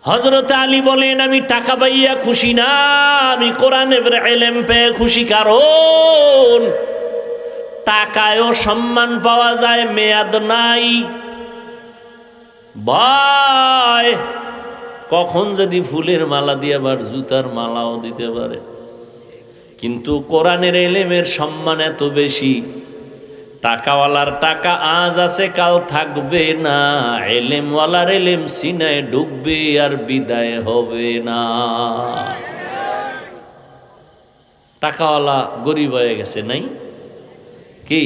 হযরত আলী বলেন, আমি টাকা পাইয়া খুশি না, আমি কোরআনের ইলম পেয়ে খুশি। কারণ টাকায়ও সম্মান পাওয়া যায়, মেয়াদ নাই। ভয় কখন যদি ফুলের মালা দিয়ে আবার জুতার মালাও দিতে পারে। কিন্তু কোরআনের ইলমের সম্মান এত বেশি, টাকাওয়ালার টাকা আজ আছে কাল থাকবে না, ইলমওয়ালার ইলম সিনায় ডুববে আর বিদায় হবে না। টাকাওয়ালা গরিব হয়ে গেছে নাই কি?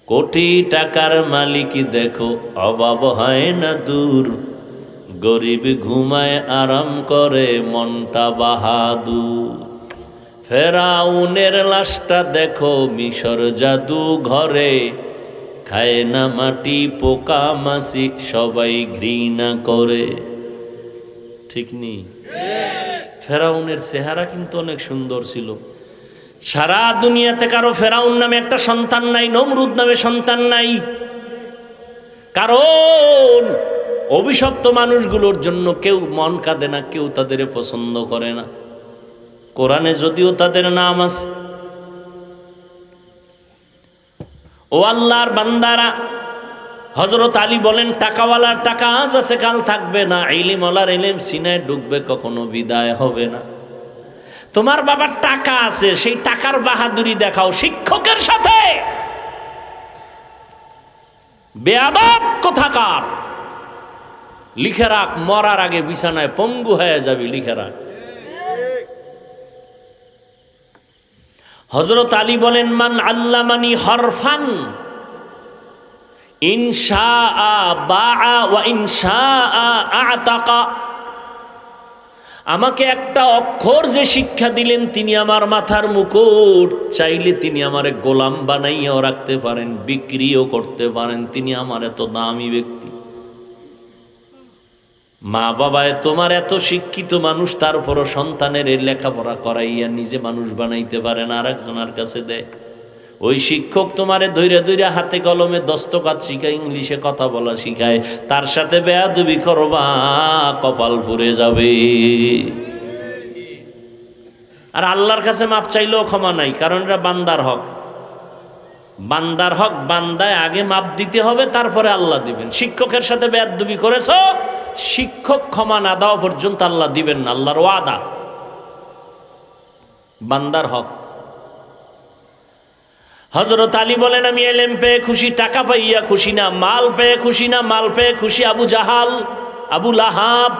কোটি টাকার মালিক দেখো অভাব হয় না দূর, গরিব ঘুমায় আরাম করে মনটা বাহাদুর। ফেরাউনের লাশটা দেখো মিশর জাদু ঘরে, খায় না মাটি পোকা মাছি সবাই ঘৃণা করে। ঠিক নি? ফেরাউনের চেহারা কিন্তু অনেক সুন্দর ছিল। সারা দুনিয়াতে কারো ফেরাউন নামে একটা সন্তান নাই, নমরুদ নামে সন্তান নাই। কারণ অভিশপ্ত মানুষগুলোর জন্য কেউ মন কাঁদে না, কেউ তাদের পছন্দ করে না। কোরআনে যদিও তাদের নাম আছে। ও আল্লাহর বান্দারা, হযরত আলী বলেন, টাকাওয়ালার টাকা আজ আছে কাল থাকবে না, ইলমওয়ালার ইলম সিনায় ডুববে কখনো বিদায় হবে না। তোমার বাবার টাকা আছে, সেই টাকার বাহাদুরি দেখাও শিক্ষকের সাথে। বেয়াদব কোথাকার, লিখে রাখ, মরার আগে বিছানায় পঙ্গু হয়ে যাবি, লিখে রাখ। হযরত আলী বলেন, মান আল্লামানি হরফান ইনশাআ বাআ ওয়া ইনশাআ আতাকা। আমাকে একটা অক্ষর যে শিক্ষা দিলেন, তিনি আমার মাথার মুকুট, চাইলে তিনি আমারে গোলাম বানাইয়াও রাখতে পারেন, বিক্রিও করতে পারেন। তিনি আমার এত দামি ব্যক্তি। মা বাবায় তোমার এত শিক্ষিত মানুষ, তারপরও সন্তানের লেখাপড়া করাইয়া নিজে মানুষ বানাইতে পারে না, আর একজনের কাছে দেয়। ওই শিক্ষক তোমারে ধৈর্য ধৈর্য হাতে কলমে দস্তকাত শিখায়, ইংলিশে কথা বলা শিখায়, তার সাথে বেয়াদবি করবা, কপাল পুড়ে যাবে। আর আল্লাহর কাছে মাপ চাইলেও ক্ষমা নাই, কারণ এটা বান্দার হক। বান্দার হক বান্দায় আগে মাপ দিতে হবে, তারপরে আল্লাহ দিবেন। শিক্ষকের সাথে বেয়াদবি করেছো, শিক্ষক ক্ষমা না দেওয়া পর্যন্ত আল্লাহ দিবেন না, আল্লাহর ওয়াদা। বান্দার হক। হযরত আলী বলেন, আমি ইলম পেয়ে খুশি, টাকা পাইয়া খুশি না, মাল পেয়ে খুশি না, মাল পেয়ে খুশি আবু জাহাল, আবু লাহাব।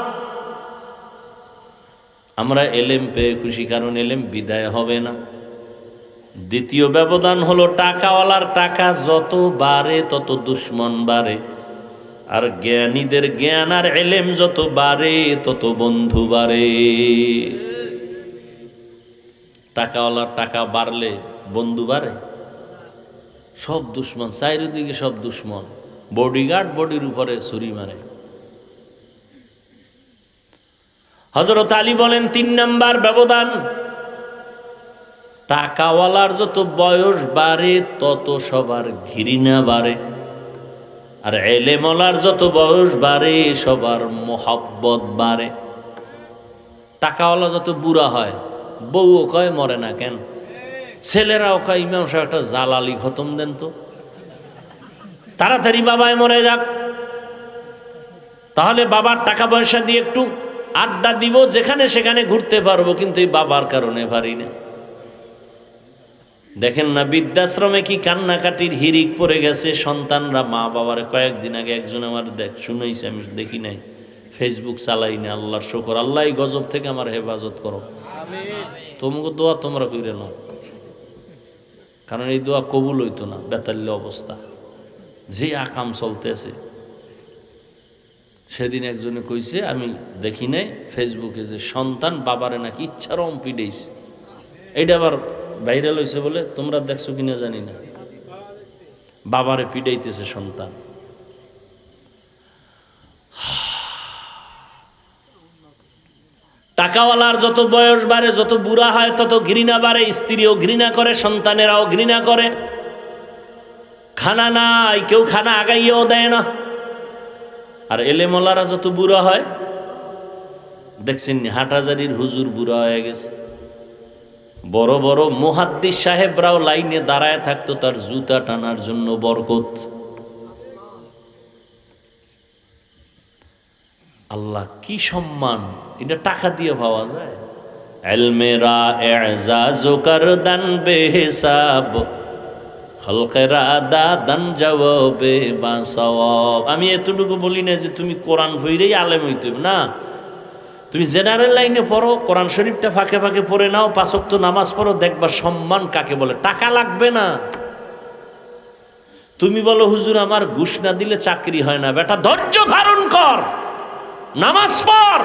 আমরা ইলম পেয়ে খুশি, কারণ ইলম বিদায় হবে না। দ্বিতীয় ব্যবধান হলো, টাকাওয়ালার টাকা যত বাড়ে তত দুশ্মন বাড়ে, আর জ্ঞানীদের জ্ঞান আর ইলম যত বাড়ে তত বন্ধু বাড়ে। টাকাওয়ালার টাকা বাড়লে বন্ধু বাড়ে? সব দুশ্মন, চারিদিকে সব দুশ্মন। বডিগার্ড বডির উপরে ছুরি মারে। হযরত আলী বলেন, ৩ নাম্বার ব্যবধান, টাকাওয়ালার যত বয়স বাড়ে তত সবার ঘৃণা বাড়ে, আর ইলমওয়ালার যত বয়স বাড়ে সবার মোহাব্বত বাড়ে। টাকাওয়ালা যত বুড়া হয়, বউও কয় মরে না কেন, ছেলেরাও কয় ইমাম সাহেব একটা জালালি খতম দেন তো, তাড়াতাড়ি বাবায় মরে যাক, তাহলে বাবার টাকা পয়সা দিয়ে একটু আড্ডা দিব, যেখানে সেখানে ঘুরতে পারবো, কিন্তু এই বাবার কারণে পারি না। দেখেন না বৃদ্ধাশ্রমে কি কান্নাকাটির হিরিক পড়ে গেছে সন্তানরা মা বাবার। কয়েকদিন আগে একজন আমার শুনাইছে, আমি দেখি নাই, ফেসবুক চালাই না, আল্লাহর শুকর, আল্লাহ এই গজব থেকে আমার হেফাজত করো। তোমাকে দোয়া তোমরা কইরে নাও, কারণ এই দোয়া কবুল হইতো না। বেতাল্য অবস্থা, যে আকাম চলতেছে। সেদিন একজনে কইছে, আমি দেখি নাই ফেসবুকে, যে সন্তান বাবারে নাকি ইচ্ছারম পিডেইছে। এইটা আবার ভাইরাল হয়েছে বলে, তোমরা দেখছো কিনা জানি না। বাবারে পিডাইতেছে সন্তান। টাকাওয়ালার যত বয়স বাড়ে, যত বুড়া হয়, তত ঘৃণা বাড়ে। স্ত্রীও ঘৃণা করে, সন্তানেরাও ঘৃণা করে। খানা নাই, কেউ খানা আগাইয়েও দেয় না। আর এলেমলারা যত বুড়া হয়, দেখছেন হাটহাজারির হুজুর বুড়া হয়ে গেছে, বড় বড় মুহাদ্দিস সাহেবরাও লাইনে দাঁড়ায় থাকতো তার জুতা টানার জন্য, বরকত। আল্লাহ কি সম্মান, এটা টাকা দিয়ে পাওয়া যায়। ইলমেরা এজাজ করদান বেহিসাব, খলকেরা দাদান জবাবে বাসওয়াব। আমি এতটুকু বলি না যে তুমি কোরআন পড়েই আলেম হইতে হবে, না। তুমি জেনারেল লাইনে পড়ো, কোরআন শরীফটা ফাঁকে ফাঁকে পড়ে নাও, 5 ওয়াক্ত নামাজ পড়ো, দেখবা সম্মান কাকে বলে। টাকা লাগবে না। তুমি বলো হুজুর আমার ঘুষ না দিলে চাকরি হয় না, বেটা ধৈর্য ধারণ কর, নামাজ পড়,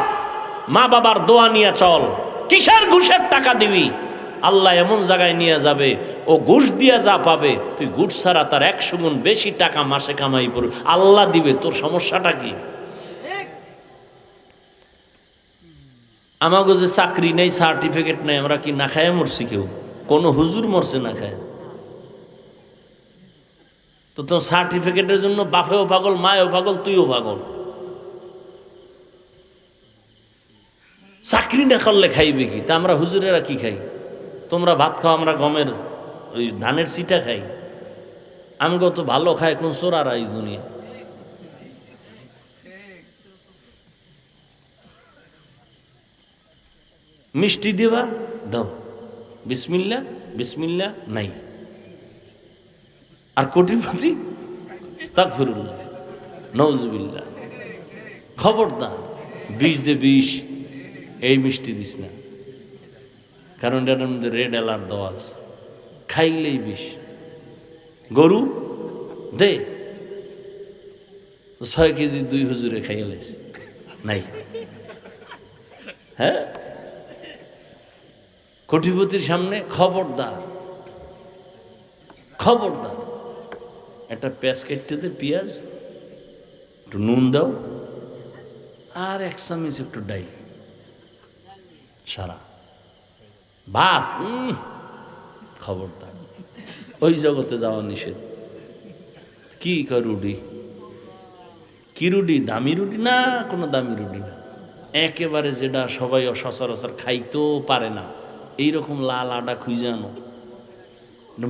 মা বাবার দোয়া নিয়ে চল। কিসের ঘুষের টাকা দিবি? আল্লাহ এমন জায়গায় নিয়ে যাবে, ও ঘুষ দিয়া যা পাবে তুই ঘুষ ছাড়া তার 100 গুণ বেশি টাকা মাসে কামাই করবি, আল্লাহ দিবে। তোর সমস্যাটা কি? আমাগো যে চাকরি নেই, সার্টিফিকেট নেই, আমরা কি না খায় মরছি? কেউ কোনো হুজুর মরছে না খায়? তো তোর সার্টিফিকেটের জন্য বাপেও পাগল, মায়েও পাগল, তুইও পাগল। চাকরি না করলে খাইবে কি? তা আমরা হুজুরেরা কি খাই? তোমরা ভাত খাও, আমরা গমের ওই ধানের সিটা খাই। আমগো তো ভালো খায় কোন চোরারা এই দুনিয়া। মিষ্টি দেবা, দাও, বিসমিল্লা বিসমিল্লা নাই। আর কোটিপতি আস্তাগফিরুল্লাহ, নাউজুবিল্লাহ। খবরদার, বিষ দে বিষ, এই মিষ্টি দিস না, কারণ এটার মধ্যে রেড অ্যালার্ট দেওয়া আছে, খাইলেই বিষ। গরু দে, 6 কেজি 2 হুজুরে খাইয়ে লাইছে, নাই। হ্যাঁ, কোটিপতির সামনে খবরদার, খবরদার। একটা পেঁয়াজ কেটে দে, পেঁয়াজ, একটু নুন দাও, আর 1 চামচ একটু ডাইল, সারা ভাত। খবরদার, ওই জগতে যাওয়া নিষেধ। কি রুটি? কি রুটি? দামি রুটি না, কোনো দামি রুটি না, একেবারে যেটা সবাই সচরাচর খাইতেও পারে না, এইরকম লাল আটা খুঁজে আনো,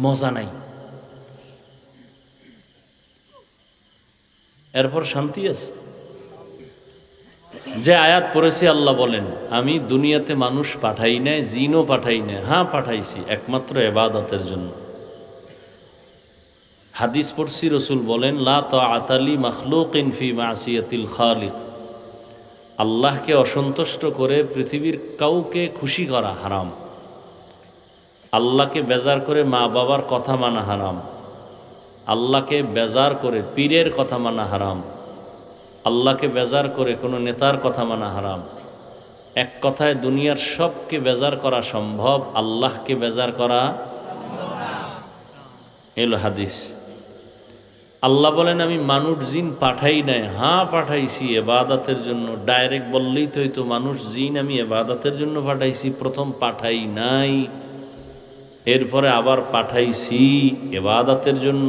মজা নাই। এরপর শান্তি আছে। যে আয়াত পড়েছি, আল্লাহ বলেন আমি দুনিয়াতে মানুষ পাঠাই নাই, জিনও পাঠাই নাই। হ্যাঁ পাঠাইছি, একমাত্র ইবাদতের জন্য। হাদিস পড়ছি, রসুল বলেন লা তাআতা লি মাখলুকিন ফি মাসিয়াতিল খালিক। আল্লাহকে অসন্তুষ্ট করে পৃথিবীর কাউকে খুশি করা হারাম। আল্লাহকে বেজার করে মা বাবার কথা মানা হারাম। আল্লাহকে বেজার করে পীরের কথা মানা হারাম। আল্লাহকে বেজার করে কোনো নেতার কথা মানা হারাম। এক কথায় দুনিয়ার সবকে বেজার করা সম্ভব, আল্লাহকে বেজার করা এলো হাদিস। আল্লাহ বলেন আমি মানুষ জিন পাঠাই নাই। হ্যাঁ পাঠাইছি ইবাদতের জন্য। ডাইরেক্ট বললেই তো হইতো মানুষ জিন আমি ইবাদতের জন্য পাঠাইছি, প্রথম পাঠাই নাই, এরপরে আবার পাঠাইছি ইবাদতের জন্য।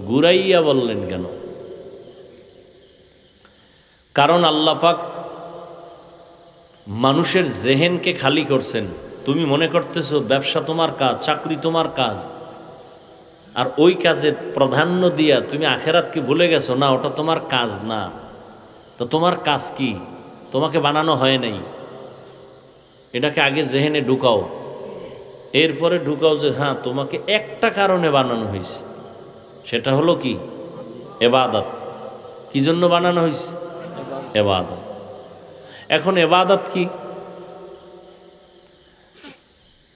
ঘুরাইয়া বললেন কেন? কারণ আল্লাহ পাক মানুষের জেহেনকে খালি করছেন। তুমি মনে করতেছো ব্যবসা তোমার কাজ, চাকরি তোমার কাজ, আর ওই কাজের প্রাধান্য দিয়া তুমি আখেরাতকে ভুলে গেছো। না, ওটা তোমার কাজ না। তো তোমার কাজ কি? তোমাকে বানানো হয় নাই, এটাকে আগে জেহেনে ঢুকাও, এরপরে ঢুকাও যে হ্যাঁ তোমাকে একটা কারণে বানানো হয়েছে, সেটা হলো কি? ইবাদত। কি জন্য বানানো হয়েছে? ইবাদত। এখন ইবাদত কি?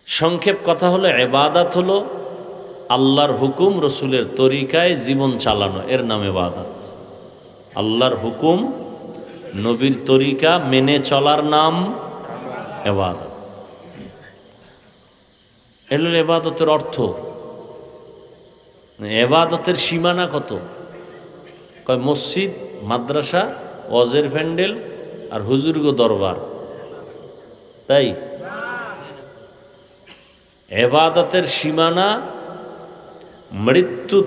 সংক্ষেপ কথা হলো ইবাদত হলো আল্লাহর হুকুম রসুলের তরিকায় জীবন চালানো, এর নাম ইবাদত। আল্লাহর হুকুম নবীর তরিকা মেনে চলার নাম ইবাদত। এলো ইবাদতের অর্থ। ইবাদতের সীমানা কত? কয় মসজিদ, মাদ্রাসা, ওয়াজের প্যান্ডেল আর হুজুরগো দরবার। তাই ইবাদতের সীমানা মৃত্যু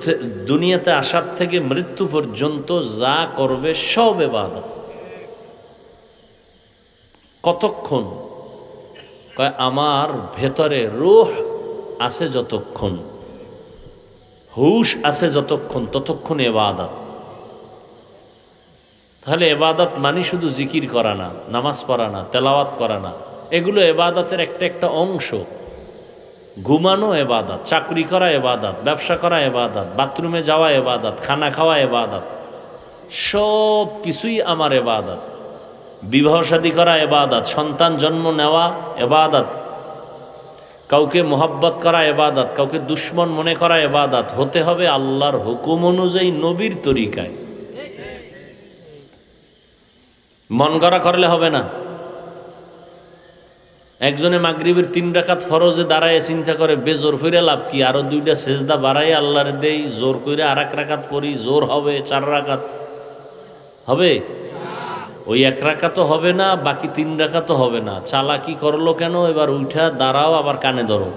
দুনিয়াতে আসার থেকে মৃত্যু পর্যন্ত যা করবে সব ইবাদত। কতক্ষণ? কয় আমার ভেতরে রূহ আছে যতক্ষণ, হুশ আছে যতক্ষণ, ততক্ষণ ইবাদত। তাহলে ইবাদত মানে শুধু জিকির করা না, নামাজ পড়া না, তেলাওয়াত করা না, এগুলো ইবাদতের একটা একটা অংশ। ঘুমানো ইবাদত, চাকরি করা ইবাদত, ব্যবসা করা ইবাদত, বাথরুমে যাওয়া ইবাদত, খানা খাওয়া ইবাদত, সব কিছুই আমার ইবাদত। বিবাহ শাদী করা ইবাদত, সন্তান জন্ম নেওয়া ইবাদত, কাউকে মোহাব্বত করা ইবাদত, কাউকে দুশ্মন মনে করা ইবাদত। হতে হবে আল্লাহর হুকুম অনুযায়ী, নবীর তরিকায়। মন গড়া করলে হবে না। একজনে মাগরিবের 3 রাকাত ফরজে দাঁড়ায় চিন্তা করে বেজোর হইরে লাভ কি, আরো 2টা সেজদা বাড়াই আল্লাহরে দেই, জোর কইরে আর 1 রাকাত পড়ি, জোর হবে 4 রাকাত হবে? ওই 1 রাকাতও হবে না, বাকি 3 রাকাতও হবে না। চালাকি করলো কেন? এবার উঠা দাঁড়াও, আবার কানে ধরো,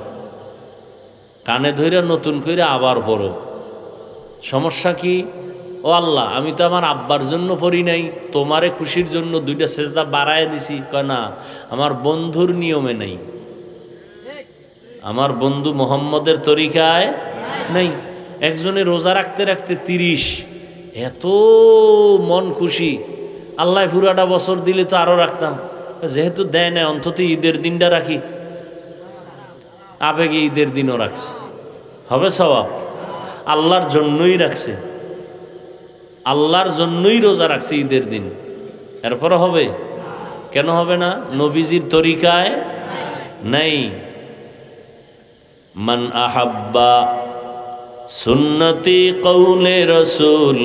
কানে ধরে নতুন করে আবার পড়ো। সমস্যা কি? ও আল্লাহ, আমি তো আমার আব্বার জন্য পড়ি নাই, তোমারে খুশির জন্য 2টা সেজদা বাড়ায় দিছি। কয় না, আমার বন্ধুর নিয়মে নাই, আমার বন্ধু মোহাম্মদের তরিকায় নাই। একজনে রোজা রাখতে রাখতে 30, এত মন খুশি, আল্লাহ পুরাটা বছর দিলে তো আরো রাখতাম, যেহেতু দেয় না অন্তত ঈদের দিনটা রাখি। আবেগে ঈদের দিনও রাখছে, হবে সওয়াব? আল্লাহর জন্যই রাখছে, আল্লাহর জন্যই রোজা রাখছে ঈদের দিন, এরপরও হবে? কেন হবে না? নবীজির তরিকায় নাই। মান আহাব্বা সুন্নতি কৌলে রসুল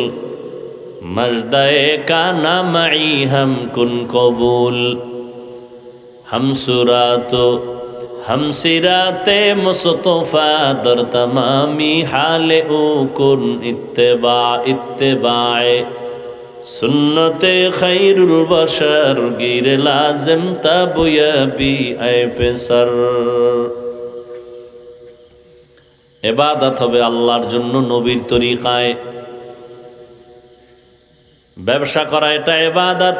মজদায়ে কানা মাই হাম কুন কবুল হামসুরাতো हमसिराते मुस्तफा दर तमामी हाले उकुन इत्तेबा इत्तेबाए सुन्नते खैरुल बशर गिर लाजिम तबयबी ऐ पेसर। इबादत হবে আল্লাহর জন্য, নবীর তরিকায়। ব্যবসা করা এটা ইবাদত।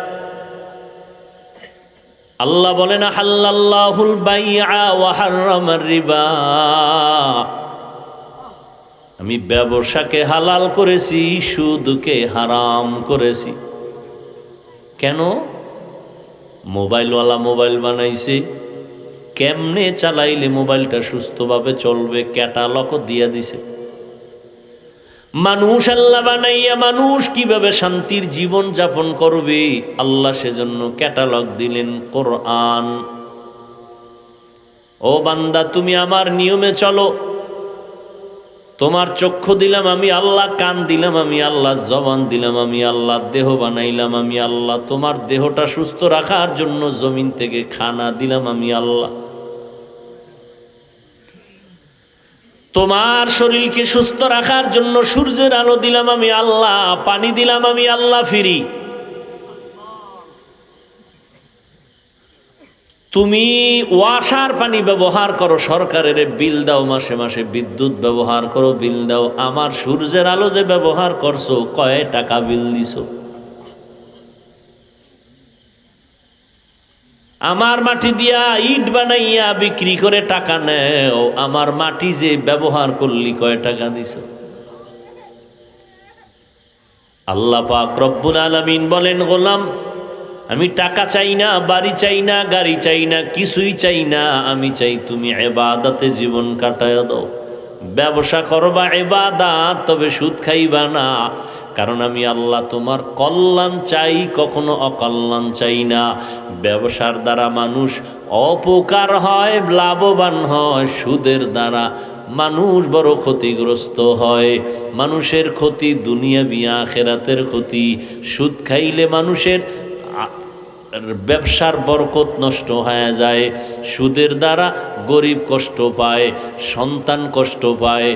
আল্লাহ বলেন হাল্লাল্লাহুল বাইআ ওয়া হাররামার রিবা, আমি ব্যবসাকে হালাল করেছি, সুদকে হারাম করেছি। কেন? মোবাইলওয়ালা মোবাইল বানাইছে, কেমনে চালাইলে মোবাইলটা সুস্থভাবে চলবে ক্যাটালগ দিয়ে দিছে। মানুষ আল্লাহ বানাইয়া মানুষ কিভাবে শান্তির জীবন যাপন করবে, আল্লাহ সেজন্য ক্যাটালগ দিলেন কোরআন। ও বান্দা, তুমি আমার নিয়মে চলো, তোমার চক্ষু দিলাম আমি আল্লাহ, কান দিলাম আমি আল্লাহ, জবান দিলাম আমি আল্লাহ, দেহ বানাইলাম আমি আল্লাহ, তোমার দেহটা সুস্থ রাখার জন্য জমিন থেকে খানা দিলাম আমি আল্লাহ, তোমার শরীরকে সুস্থ রাখার জন্য সূর্যের আলো দিলাম আমি আল্লাহ, পানি দিলাম আমি আল্লাহ ফিরি। তুমি ওয়াসার পানি ব্যবহার করো, সরকারের বিল দাও, মাসে মাসে বিদ্যুৎ ব্যবহার করো, বিল দাও। আমার সূর্যের আলো যে ব্যবহার করছো, কয় টাকা বিল দিছো? আমার মাটি দিয়া ইট বানাইয়া বিক্রি করে টাকা নেও, আমার মাটি যে ব্যবহার করলি কয় টাকা দিছো? আল্লাহ পাক রব্বুল আলামিন বলেন, গোলাম আমি টাকা চাই না, বাড়ি চাই না, গাড়ি চাই না, কিছুই চাই না, আমি চাই তুমি ইবাদতে জীবন কাটায় দাও। ব্যবসা করবা ইবাদত, তবে সুদ খাইবা না, কারণ আমি আল্লাহ তোমার কল্যাণ চাই, কখনো অকল্যাণ চাই না। ব্যবসার দ্বারা মানুষ অপকার হয়, লাভবান হয়, সুদের দ্বারা মানুষ বড় ক্ষতিগ্রস্ত হয়। মানুষের ক্ষতি দুনিয়াবি আখিরাতের ক্ষতি। সুদ খাইলে মানুষের ব্যবসার বরকত নষ্ট হয়ে যায়, সুদের দ্বারা গরিব কষ্ট পায়, সন্তান কষ্ট পায়,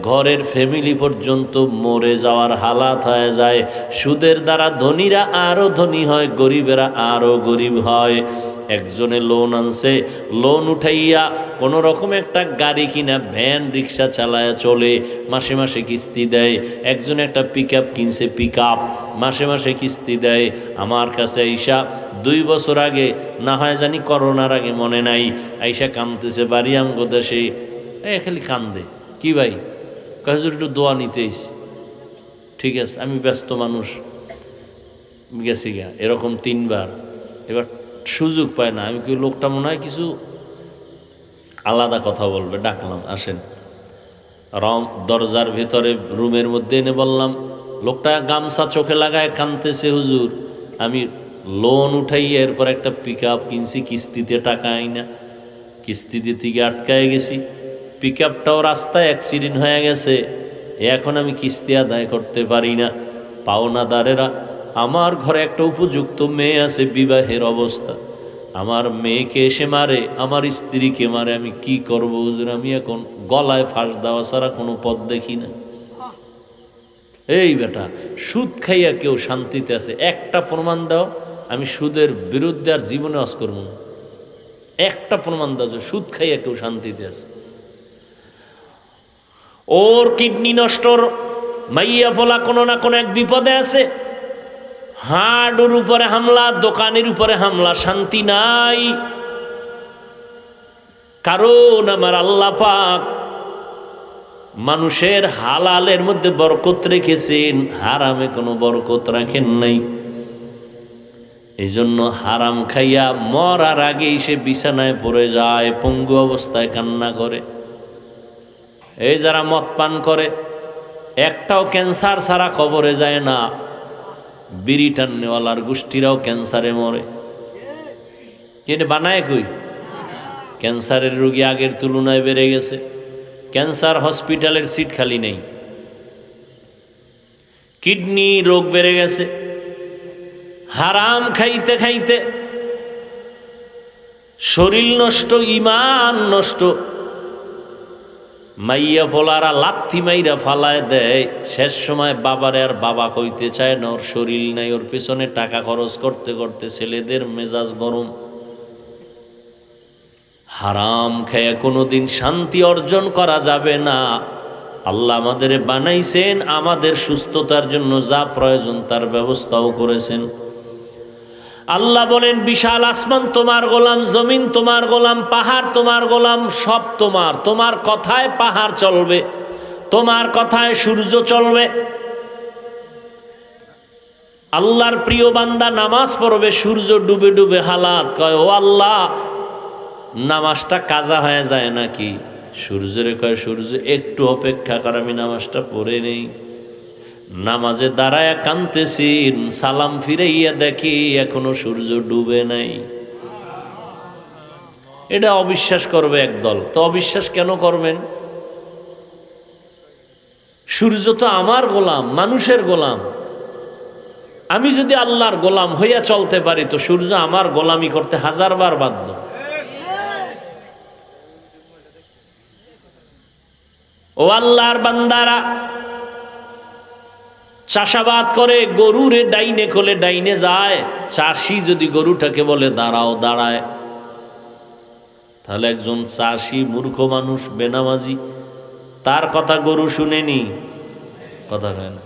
ঘরের ফ্যামিলি পর্যন্ত মরে যাওয়ার হালাত হয়ে যায়, সুদের দ্বারা ধনীরা আরও ধনী হয়, গরিবেরা আরও গরিব হয়। একজনে লোন আনছে, লোন উঠাইয়া কোনো রকম একটা গাড়ি কিনা ভ্যান রিক্সা চালায়া চলে, মাসে মাসে কিস্তি দেয়। একজন একটা পিক আপ কিনছে, পিক আপ মাসে মাসে কিস্তি দেয়। আমার কাছে আইসা 2 বছর আগে, না হয় জানি করোনার আগে মনে নাই, আইসা কান্দতেছে, বাড়ি আমগো দেশে খালি কান্দে। কি ভাই? কাজুর একটু দোয়া নিতে আইছি। ঠিক আছে, আমি ব্যস্ত মানুষ, গেছি গা এরকম 3 বার, এবার সুযোগ পায় না। আমি কি লোকটা মনে হয় কিছু আলাদা কথা বলবে, ডাকলাম, আসেন। দরজার ভিতরে রুমের মধ্যে এনে বললাম, লোকটা গামছা চোখে লাগায় কাঁদতেছে, হুজুর আমি লোন উঠাইয়া এরপর একটা পিক আপ কিনছি, কিস্তিতে টাকা আইনা কিস্তিতে থেকে আটকায় গেছি, পিক আপটাও রাস্তায় অ্যাক্সিডেন্ট হয়ে গেছে, এখন আমি কিস্তি আদায় করতে পারি না। পাওনাদারেরা, আমার ঘরে একটা উপযুক্ত মেয়ে আছে, বিবাহের অবস্থা, আমার মেয়েকে এসে মারে, আমার স্ত্রীকে মারে, আমি কি করব হুজুর? আমি এখন গলায় ফাঁস দেওয়া ছাড়া কোনো পথ দেখি না। এই বেটা, সুদ খাইয়া কেউ শান্তিতে আছে? একটা প্রমাণ দাও, আমি সুদের বিরুদ্ধে আর জীবনে আজ করব না। একটা প্রমাণ দাও যে সুদ খাইয়া কেউ শান্তিতে আছে। ওর কিডনি নষ্টর মাইয়া ফলা কোনো না কোনো এক বিপদে আছে, হাড়ের উপরে হামলা, দোকানের উপরে হামলা, শান্তি নাই। কারণ আমার আল্লাহ পাক মানুষের হালালের মধ্যে বরকত রেখেছেন, হারামে কোনো বরকত রাখেন নাই। এই জন্য হারাম খাইয়া মরার আগেই সে বিছানায় পড়ে যায়, পঙ্গু অবস্থায় কান্না করে। এই যারা মদ পান করে, একটাও ক্যান্সার ছাড়া কবরে যায় না। বিড়ি টান্নেওয়ালার গোষ্ঠীরাও ক্যান্সারে মরে। কেটে বানায় কই? ক্যান্সারের রোগী আগের তুলনায় বেড়ে গেছে, ক্যান্সার হসপিটালের সিট খালি নেই। কিডনি রোগ বেড়ে গেছে, হারাম খাইতে খাইতে শরীর নষ্ট, ইমান নষ্ট। মাইয়া ফোলারা লাথি মাইরা ফালায় দেয়, শেষ সময় বাবারে আর বাবা কইতে চায় না, ওর শরীর নাই, ওর পেছনে টাকা খরচ করতে করতে ছেলেদের মেজাজ গরম। হারাম খেয়ে কোনোদিন শান্তি অর্জন করা যাবে না। আল্লাহ আমাদের বানাইছেন, আমাদের সুস্থতার জন্য যা প্রয়োজন তার ব্যবস্থাও করেছেন। আল্লাহ বলেন, বিশাল আসমান তোমার গোলাম, জমিন তোমার গোলাম, পাহাড় তোমার গোলাম, সব তোমার। তোমার কথায় পাহাড় চলবে, তোমার কথায় সূর্য চলবে। আল্লাহর প্রিয় বান্দা নামাজ পড়বে, সূর্য ডুবে ডুবে হালাত কয়, ও আল্লাহ নামাজটা কাজা হয়ে যায় নাকি? সূর্যরে কয়, সূর্য একটু অপেক্ষা কর, আমি নামাজটা পড়ে নেই। নামাজে দাঁড়ায় কাঁদতেছেন, সালাম ফিরাইয়া দেখি এখনো সূর্য ডুবে নাই। এটা অবিশ্বাস করবে একদল। তো অবিশ্বাস কেন করবেন? সূর্য তো আমার গোলাম, মানুষের গোলাম। আমি যদি আল্লাহর গোলাম হইয়া চলতে পারি, তো সূর্য আমার গোলামি করতে 1000 বার বাধ্য। ও আল্লাহর বান্দারা, চাষাবাদ করে, গরুরে ডাইনে খোলে ডাইনে যায়। চাষি যদি গরুটাকে বলে দাঁড়াও, দাঁড়ায়। তাহলে একজন চাষি মূর্খ মানুষ, বেনামাজি, তার কথা গরু শুনেনি, কথা হয় না।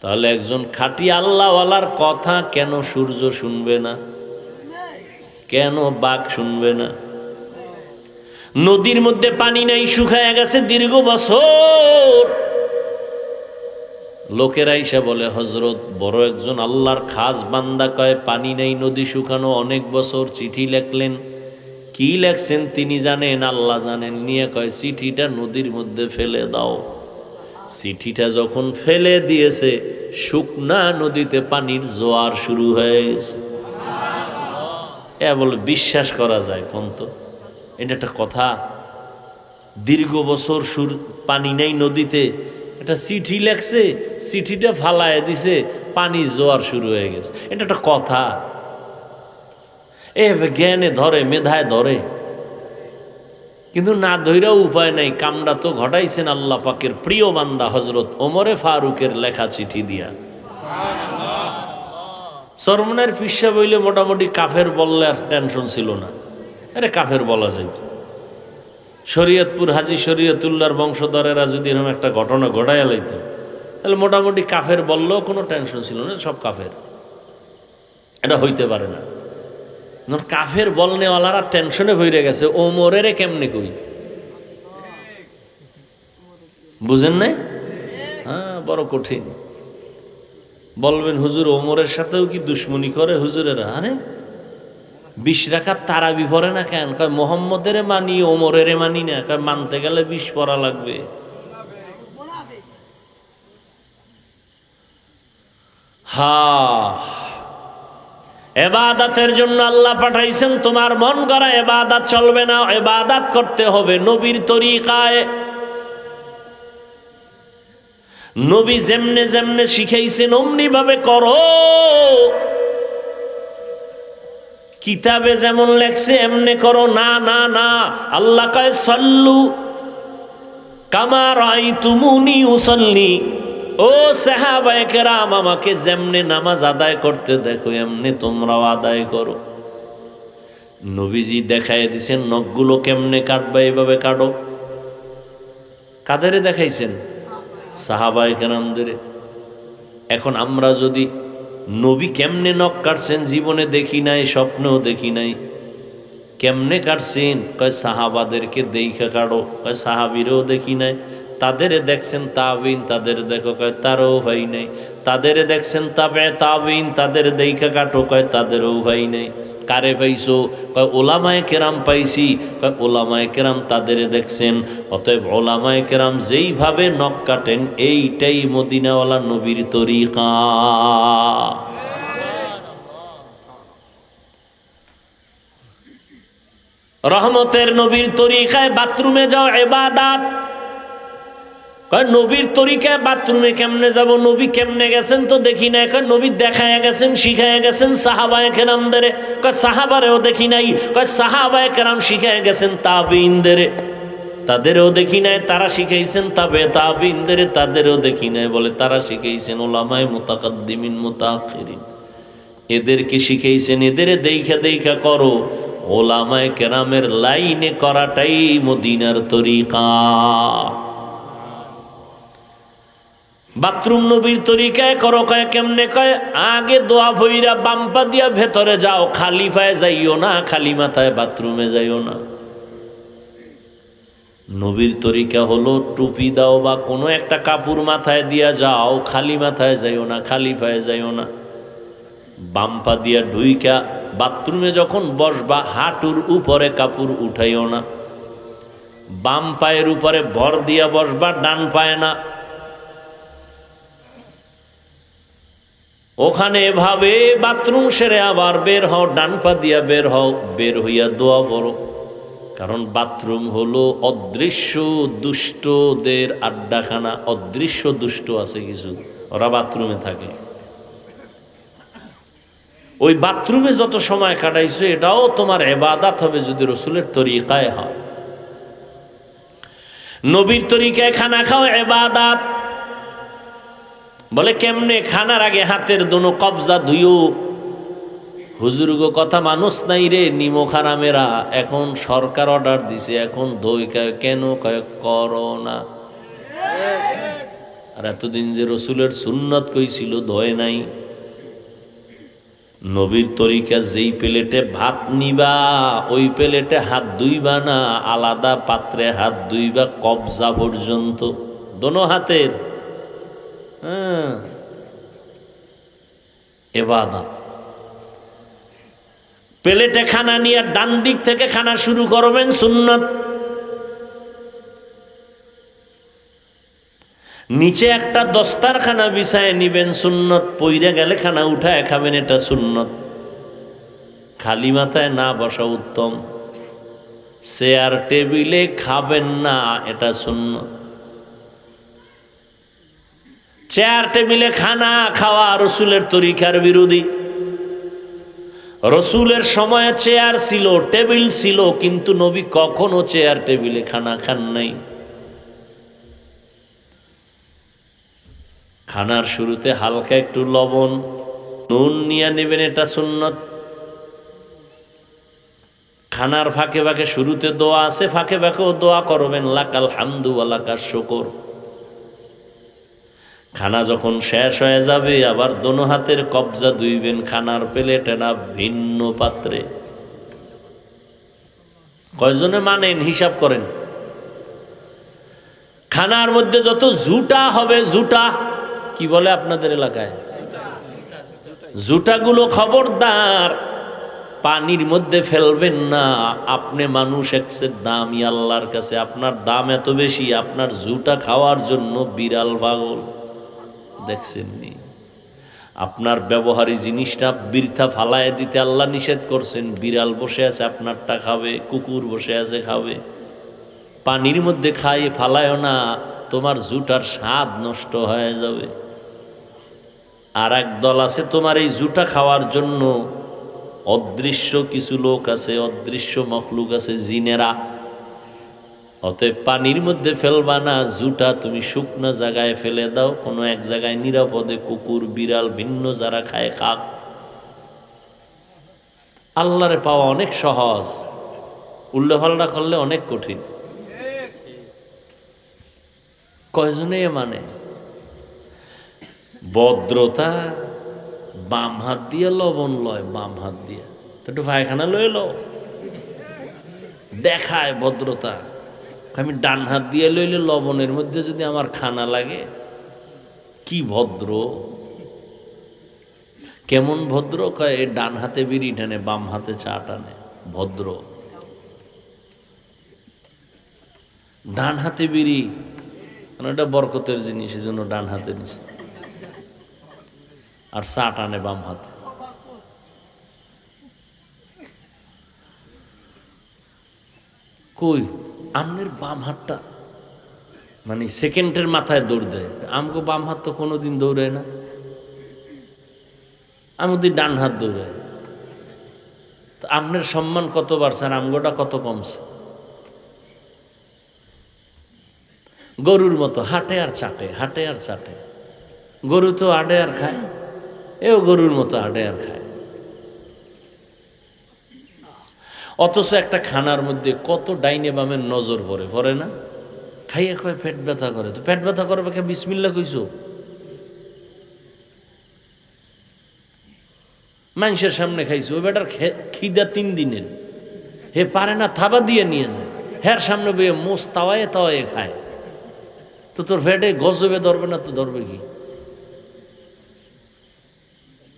তাহলে একজন খাঁটি আল্লাহওয়ালার কথা কেন সূর্য শুনবে না? কেন বাঘ শুনবে না? নদীর মধ্যে পানি নাই, শুকায় গেছে দীর্ঘ বছর। লোকেরা এসে বলে, হজরত বড় একজন আল্লাহর খাস বান্দা, কয় পানি নেই, নদী শুকানো, অনেক বছর। চিঠি লেখলেন, কি লেখছেন তিনি জানেন, আল্লাহ জানেন। নিয়ে কয়, চিঠিটা নদীর মধ্যে ফেলে দাও। চিঠিটা যখন ফেলে দিয়েছে, শুকনা নদীতে পানির জোয়ার শুরু হয়ে গেছে। এ বলে বিশ্বাস করা যায় কোন? তো এটা একটা কথা? দীর্ঘ বছর পানি নেই নদীতে, এটা চিঠি লেখছে, চিঠিটা ফালায় দিছে, পানি জোয়ার শুরু হয়ে গেছে। এটা একটা কথা? জ্ঞানে ধরে, মেধায় ধরে, কিন্তু না ধৈরাও উপায় নাই। কামটা তো ঘটাইছেন আল্লাহ পাকের প্রিয় বান্দা হজরত ওমরে ফারুকের লেখা চিঠি দিয়া। চরমনের পিসা বইলে মোটামুটি কাফের বললে আর টেনশন ছিল না, আরে কাফের বলা যাইত। শরীয়তপুর হাজী শরীয়তুল্লাহর বংশধরেরা যদি এরকম একটা ঘটনা ঘটাইয়া লাইত, তাহলে মোটামুটি কাফের বললেও কোনো টেনশন ছিল না, সব কাফের। এটা হইতে পারে না। কাফের বলনেওয়ালারা টেনশনে ভরে গেছে, ওমরেরে কেমনে কই, বুঝেন নাই? হ্যাঁ, বড় কঠিন। বলবেন হুজুর ওমরের সাথেও কি দুশ্মনী করে হুজুরেরা? আরে 20 রাকাত তারাবি পড়ে না কেন? কয় মোহাম্মদের মানি, ওমরের মানি না। কয় মানতে গেলে 20 পড়া লাগবে। ইবাদতের জন্য আল্লাহ পাঠাইছেন, তোমার মন গড়া ইবাদত চলবে না, ইবাদত করতে হবে নবীর তরিকায়। নবী যেমনে যেমনে শিখাইছেন অমনি ভাবে করো। কিতাবে যেমন লেখছে এমনে করো না, না না। আল্লাহ কয় সাল্লু কামা রাআইতুমুনি উসাল্লি। ও সাহাবায়ে কেরাম, আমাকে যেমনে নামাজ আদায় করতে দেখো এমনি তোমরাও আদায় করো। নবীজি দেখায় দিছেন নখগুলো কেমনে কাটবা, এইভাবে কাটো। কাদেরে দেখাইছেন? সাহাবায়ে কেরামদের। এখন আমরা যদি নবী কেমনে নখ কাটছেন জীবনে দেখি নাই, স্বপ্নেও দেখি নাই, কেমনে কাটছেন? কয় সাহাবাদেরকে দেইখা কাটো। কয় সাহাবীরেও দেখি নাই। তাদেরে দেখছেন তাবিন, তাদের দেখো। কয় তারও ভাই নাই। তাদেরে দেখছেন তাবে তাবিন, তাদের দেইখা কাটো। কয় তাদেরও ভাই নাই। কারে পাইছো? কয় ওলামায়ে কেরাম পাইছি। কয় ওলামায়ে কেরাম তাদের দেখছেন। অতএব ওলামায়ে কেরাম যেইভাবে নখ কাটেন এইটাই মদিনাওয়ালা নবীর তরিকা। রহমতের নবীর তরিকায় বাথরুমে যাও ইবাদত। কয় নবীর তরিকায় বাথরুমে কেমনে যাব? নবী কেমনে গেছেন তো দেখি না। কয় নবী দেখায় গেছেন, শিখায় গেছেন সাহাবায়ে কেরামদের। কয় সাহাবারেও দেখি নাই। কয় সাহাবায়ে কেরাম শিখায় গেছেন তাবিইনদের, তাদেরও দেখি নাই। তারা শিখাইছেন তাবে তাবিইনদের, তাদেরও দেখি নাই। বলে তারা শিখাইছেন উলামায়ে মুতাকাদ্দিমিন মুতাআখিরিন, এদেরকে শিখাইছেন। এদের দেইখা দেইখা করো। ওলামায়ে কেরামের লাইনে করাটাই মদিনার তরিকা। বাথরুম নবীর তরিকায় করো। কয় কেমনে? কয় আগে দোয়া ভইরা বাম্পা দিয়া ভেতরে যাও, খালি পায়ে যাইও না, খালি মাথায় বাথরুমে যাইও না। নবীর তরিকা হলো টুপি দাও বা কোনো একটা কাপড় মাথায় দিয়া যাও, খালি মাথায় যাইও না, খালি পায়ে যাইও না। বাম্পা দিয়া ঢুইকা বাথরুমে যখন বসবা হাঁটুর উপরে কাপড় উঠাইও না। বাম পায়ের উপরে ভর দিয়া বসবা, ডান পায়ে না। ওখানে এভাবে বাথরুম সেরে আবার বের হও, ডান পা দিয়া বের হও। বের হইয়া দোয়া পড়ো। কারণ বাথরুম হলো অদৃশ্য দুষ্টদের আড্ডাখানা। অদৃশ্য দুষ্ট আছে কিছু, ওরা বাথরুমে থাকে। ওই বাথরুমে যত সময় কাটাইছো এটাও তোমার ইবাদত হবে যদি রসুলের তরিকায় হয়। নবীর তরিকায় খানা খাও ইবাদত। বলে কেমনে? খানার আগে হাতের দোনো কবজা ধুইও। হুজুর গো কথা মানুষ নাই রে, নিমো খারামেরা এখন সরকার অর্ডার দিছে, এখন ধুই। কেন? কয় করো না। আর এতদিন যে রসুলের সুন্নত কইছিল ধোয় নাই। নবীর তরিকা যেই প্লেটে ভাত নিবা ওই প্লেটে হাত ধুইবা না, আলাদা পাত্রে হাত ধুইবা কবজা পর্যন্ত, দোনো হাতের। ইবাদত। প্লেটে খানা নিয়ে ডান দিক থেকে খানা শুরু করবেন, সুন্নত। নিচে একটা দস্তারখানা বিছায় নিবেন, সুন্নত। পইরা গেলে খানা উঠায় খাবেন, এটা সুন্নত। খালি মাথায় না বসা উত্তম। চেয়ার টেবিলে খাবেন না, এটা সুন্নত। চেয়ার টেবিলে খানা খাওয়া রসুলের তরিকার বিরোধী। রসুলের সময়ে চেয়ার ছিল, টেবিল ছিল, কিন্তু নবী কখনো চেয়ার টেবিলে খানা খান নাই। খানার শুরুতে হালকা একটু লবণ নুন নিয়ে নেবেন, এটা সুন্নত। খানার ফাঁকে ফাঁকে শুরুতে দোয়া আছে, ফাঁকে ফাঁকেও দোয়া করবেন, লাকাল হামদু ওয়া লাকাশ শুকর। খানা যখন শেষ হয়ে যাবে আবার দোনো হাতের কবজা ধুইবেন খানার প্লেটে না ভিন্ন পাত্রে। কয়জনে মানেন হিসাব করেন। খানার মধ্যে যত জুটা হবে, জুটা কি বলে আপনাদের এলাকায়, জুটাগুলো খবরদার পানির মধ্যে ফেলবেন না। আপনি মানুষ একসের দামি আল্লাহর কাছে, আপনার দাম এত বেশি, আপনার জুটা খাওয়ার জন্য বিড়াল পাগল। দেখছেননি? আপনার ব্যবহারী জিনিসটা বৃথা ফালায় দিতে আল্লাহ নিষেধ করছেন। বিড়াল বসে আছে আপনারটা খাবে, কুকুর বসে আছে খাবে। পানির মধ্যে খাইয়ে ফালায়ও না, তোমার জুটার স্বাদ নষ্ট হয়ে যাবে। আর এক দল আছে তোমার এই জুটা খাওয়ার জন্য, অদৃশ্য কিছু লোক আছে, অদৃশ্য মখলুক আছে, জিনেরা। অতএব পানির মধ্যে ফেলবা না, জুটা তুমি শুকনো জায়গায় ফেলে দাও, কোনো এক জায়গায় নিরাপদে, কুকুর বিড়াল ভিন্ন যারা খায় খাক। আল্লাহরে পাওয়া অনেক সহজ, উল্লেফাল্টা করলে অনেক কঠিন। কয়জনে মানে ভদ্রতা বাম হাত দিয়ে লবণ লয়, বাম হাত দিয়ে তো একটু পায়খানা লয়ে লো, দেখায় ভদ্রতা। আমি ডান হাত দিয়ে লইলে লবণের মধ্যে যদি আমার খানা লাগে, কি ভদ্র, কেমন ভদ্র। কয় এই ডান হাতে বিড়ি টানে, বাম হাতে চা টানে, ভদ্র। ডান হাতে বিড়ি, কারণ এটা বরকতের জিনিস, এই জন্য ডান হাতে নিছে, আর চা টানে বাম হাতে। কই আমনের বাম হাতটা মানে সেকেন্ডের মাথায় দৌড় দেয়, আমগো বাম হাত তো কোনোদিন দৌড়ায় না, আমাদের ডান হাত দৌড়ায়। তো আপনার সম্মান কত বাড়ছে আর আমগোটা কত কমছে। গরুর মতো হাঁটে আর চাটে, হাঁটে আর চাটে। গরু তো আডে আর খায়, এও গরুর মতো আডে আর খায়। অথচ একটা খানার মধ্যে কত ডাইনে বামের নজর পড়ে, পড়ে না? খাইয়ে কয় পেট ব্যথা করে, তো পেট ব্যথা করবে কে? বিসমিল্লাহ কইছো। মানুষের সামনে খাইছো, ওই বেটার খিদা 3 দিনের, হে পারে না থাবা দিয়ে নিয়ে যায়, হ্যার সামনে বইয়ে মোষ তাওয়ায়ে তাওয়ায়ে খায়। তো তোর পেটে গজবে ধরবে না তো ধরবে কি?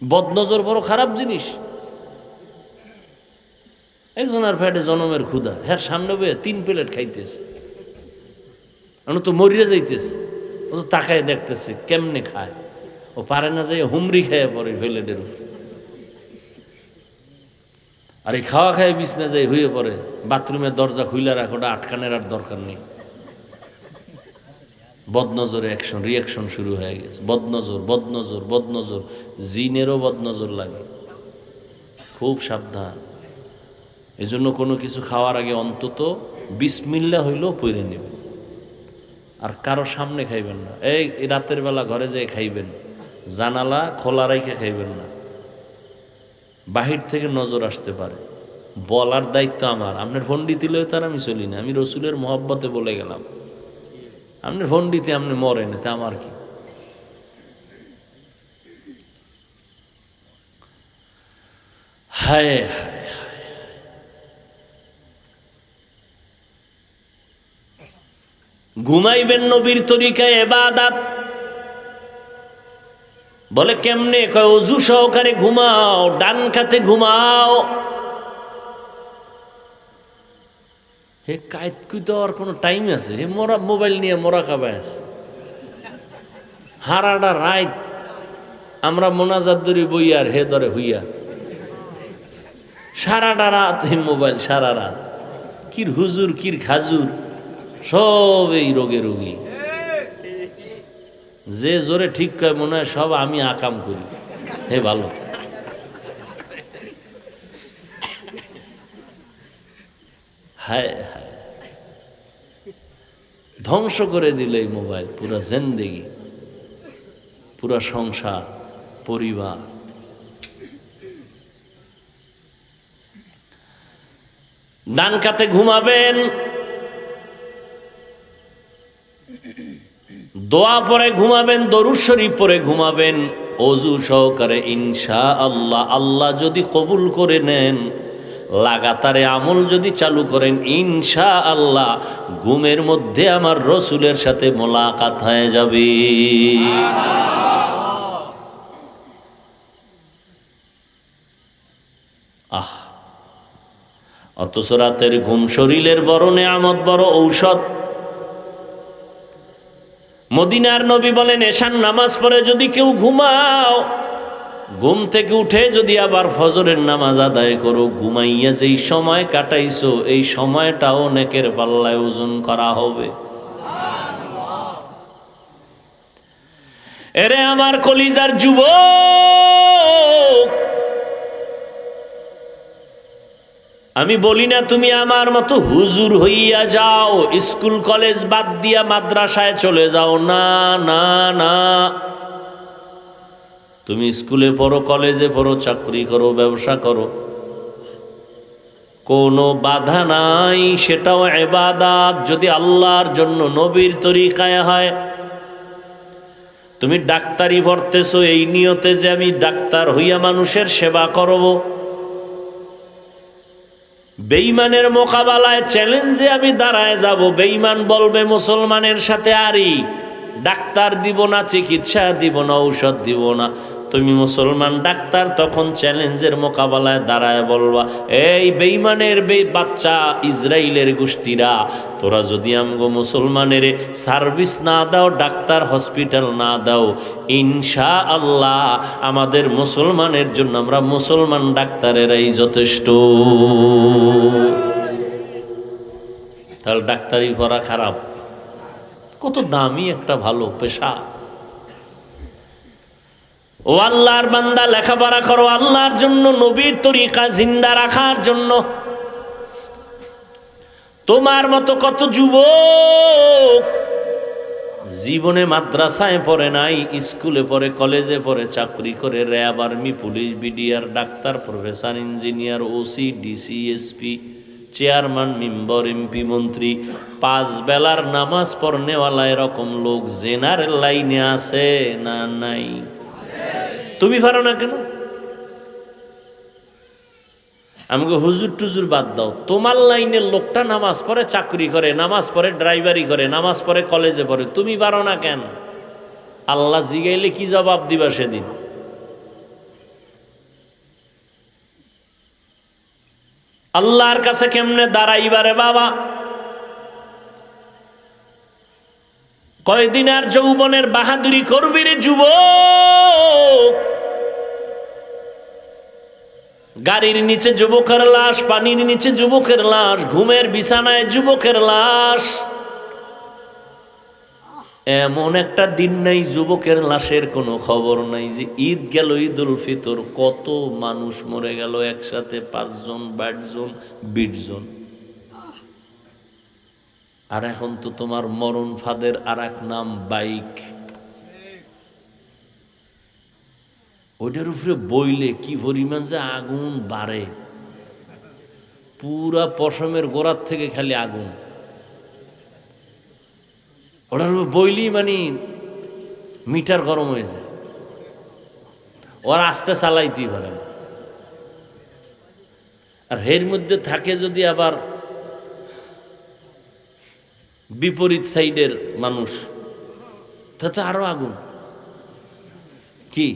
বদনজর বড় খারাপ জিনিস। একজনের পেটে জনমের ক্ষুধা, হ্যাঁ সামনে বইয়ে 3 প্লেট খাইতেছে, তো মরিয়া যাইতেছে। ও তো তাকায় দেখতেছে কেমনে খায়, ও পারে না যাই হুমরি খাইয়া পড়ে প্লেটের উপর। আর এই খাওয়া খায় বিছনা যাই হয়ে পড়ে, বাথরুমের দরজা খুইলা রাখো, ওটা আটকানের আর দরকার নেই। বদনজরে অ্যাকশন রিয়াকশন শুরু হয়ে গেছে। বদনজর বদনজর বদনজর, জিনেরও বদনজর লাগে, খুব সাবধান। এজন্য কোনো কিছু খাওয়ার আগে অন্তত বিসমিল্লাহ হইলেও পড়ে নেবেন, আর কারো সামনে খাইবেন না। এই রাতের বেলা ঘরে যেয়ে খাইবেন, জানালা খোলা রাইখে খাইবেন না, বাহির থেকে নজর আসতে পারে। বলার দায়িত্ব আমার, আপনার ফোন দিতে তার আমি চলি না, আমি রসুলের মহব্বতে বলে গেলাম। আপনি ফোন দিতে আপনি মরেন, তা আমার কি? হায় হায় হায়, ঘুমাইবেন নবীর তরিকায় ইবাদত। বলে কেমনে? কয় ওযু সহকারে ঘুমাও, ডান কাতে ঘুমাও। হে কায়তকুই তো আর কোনো টাইম আছে? হে মোরা মোবাইল নিয়ে মোরা খাবায় আছে, হারাটা রাত আমরা মোনাজাত ধরি বই, আর হে ধরে হইয়া সারাটা রাত হে মোবাইল, সারা রাত। কির হুজুর কির খাজুর, সব এই রোগে রোগী। যে জোরে ঠিক কয় মনে হয় সব আমি আকাম করি। হে ভালো, হায় হায়, ধ্বংস করে দিল এই মোবাইল পুরা জিন্দেগি, পুরা সংসার, পরিবার। ডান কাতে ঘুমাবেন, দোয়া পরে ঘুমাবেন, দরুদ শরীফ পরে ঘুমাবেন অজু সহকারে। ইনশাআল্লাহ আল্লাহ যদি কবুল করে নেন, লাগাতারে আমল যদি চালু করেন, ইনশাআল্লাহ ঘুমের মধ্যে আমার রসুলের সাথে মোলাকাত হয়ে যাবে। আহ, অথচ রাতের ঘুম শরীরের বড় নেয়ামত, বড় ঔষধ। মদিনার নবী বলেন, এশার নামাজ পড়ে যদি কেউ ঘুমাও, ঘুম থেকে উঠে যদি আবার ফজরের নামাজ আদায় করো, ঘুমাইয়া যেই সময় কাটাইছো এই সময়টাও নেকের পাল্লায় ওজন করা হবে। এরে আমার কলিজার যুবক, আমি বলি না তুমি আমার মতো হুজুর হইয়া যাও, স্কুল কলেজ বাদ দিয়া মাদ্রাসায় চলে যাও, না না না। তুমি স্কুলে পড়ো, কলেজে পড়ো, চাকরি করো, ব্যবসা করো, কোনো বাধা নাই, সেটাও ইবাদত যদি আল্লাহর জন্য নবীর তরিকায় হয়। তুমি ডাক্তারি পড়তেছো এই নিয়তে যে আমি ডাক্তার হইয়া মানুষের সেবা করব, বেঈমানের মোকাবেলায় চ্যালেঞ্জে আমি দাঁড়ায় যাব। বেঈমান বলবে মুসলমানের সাথে আরি, ডাক্তার দিব না, চিকিৎসা দিব না, ঔষধ দিব না। তুমি মুসলমান ডাক্তার, তখন চ্যালেঞ্জের মোকাবেলায় দাঁড়ায় বলবা, এই বেঈমানের বাচ্চা ইসরায়েলের গোষ্ঠীরা, তোরা যদি আমগো মুসলমানের সার্ভিস না দাও, ডাক্তার হসপিটাল না দাও, ইনশাআল্লাহ আমাদের মুসলমানের জন্য আমরা মুসলমান ডাক্তারেরাই যথেষ্ট। তাহলে ডাক্তারি করা খারাপ? কত দামি একটা ভালো পেশা। ও আল্লাহর বান্দা, লেখাপড়া করো আল্লাহর জন্য, নবীর তরিকা জিন্দা রাখার জন্য। তোমার মতো কত যুবক জীবনে মাদ্রাসায় পড়ে নাই, স্কুলে পড়ে, কলেজে পড়ে, চাকরি করে, RAB, army, police, BDR, doctor, professor, engineer, OC, DC, SP, chairman, member, MP, মন্ত্রী, 5 বেলার নামাজ পড়নেওয়ালা এরকম লোক জেনারেল লাইনে আছে না নাই? তুমি পারো না কেন? আমাকে হুজুর টুজুর বাদ দাও, তোমার লাইনের লোকটা নামাজ পড়ে, চাকরি করে, নামাজ পড়ে, ড্রাইভারি করে, নামাজ পড়ে, কলেজে পড়ে, তুমি পারো না কেন? আল্লাহ জিগাইলে কি জবাব দিবা সেদিন? আল্লাহর কাছে কেমনে দাঁড়াইবারে বাবা? কয়দিন আর যৌবনের বাহাদুরি করবি রে যুবক? গাড়ির নিচে যুবকের লাশ, পানির নিচে যুবকের লাশ, ঘুমের বিছানায় যুবকের লাশ। এমন একটা দিন নাই যুবকের লাশের কোনো খবর নাই। যে ঈদ গেল, ঈদুল ফিতর, কত মানুষ মরে গেল একসাথে, 5 জন, 12 জন, 20 জন। আর এখন তো তোমার মরণ ফাঁদের আর এক নাম বাইক। ওইটার উপরে বইলে কি পরিমাণ যে আগুন বাড়ে, পুরা পশমের গোড়ার থেকে খালি আগুন। ওটার উপরে বইলি মানে মিটার গরম হয়ে যায়, ওরা আস্তে চালাইতেই পারে না। আর এর মধ্যে থাকে যদি আবার বিপরীত সাইডের মানুষ, তাতে আরো আগুন। কি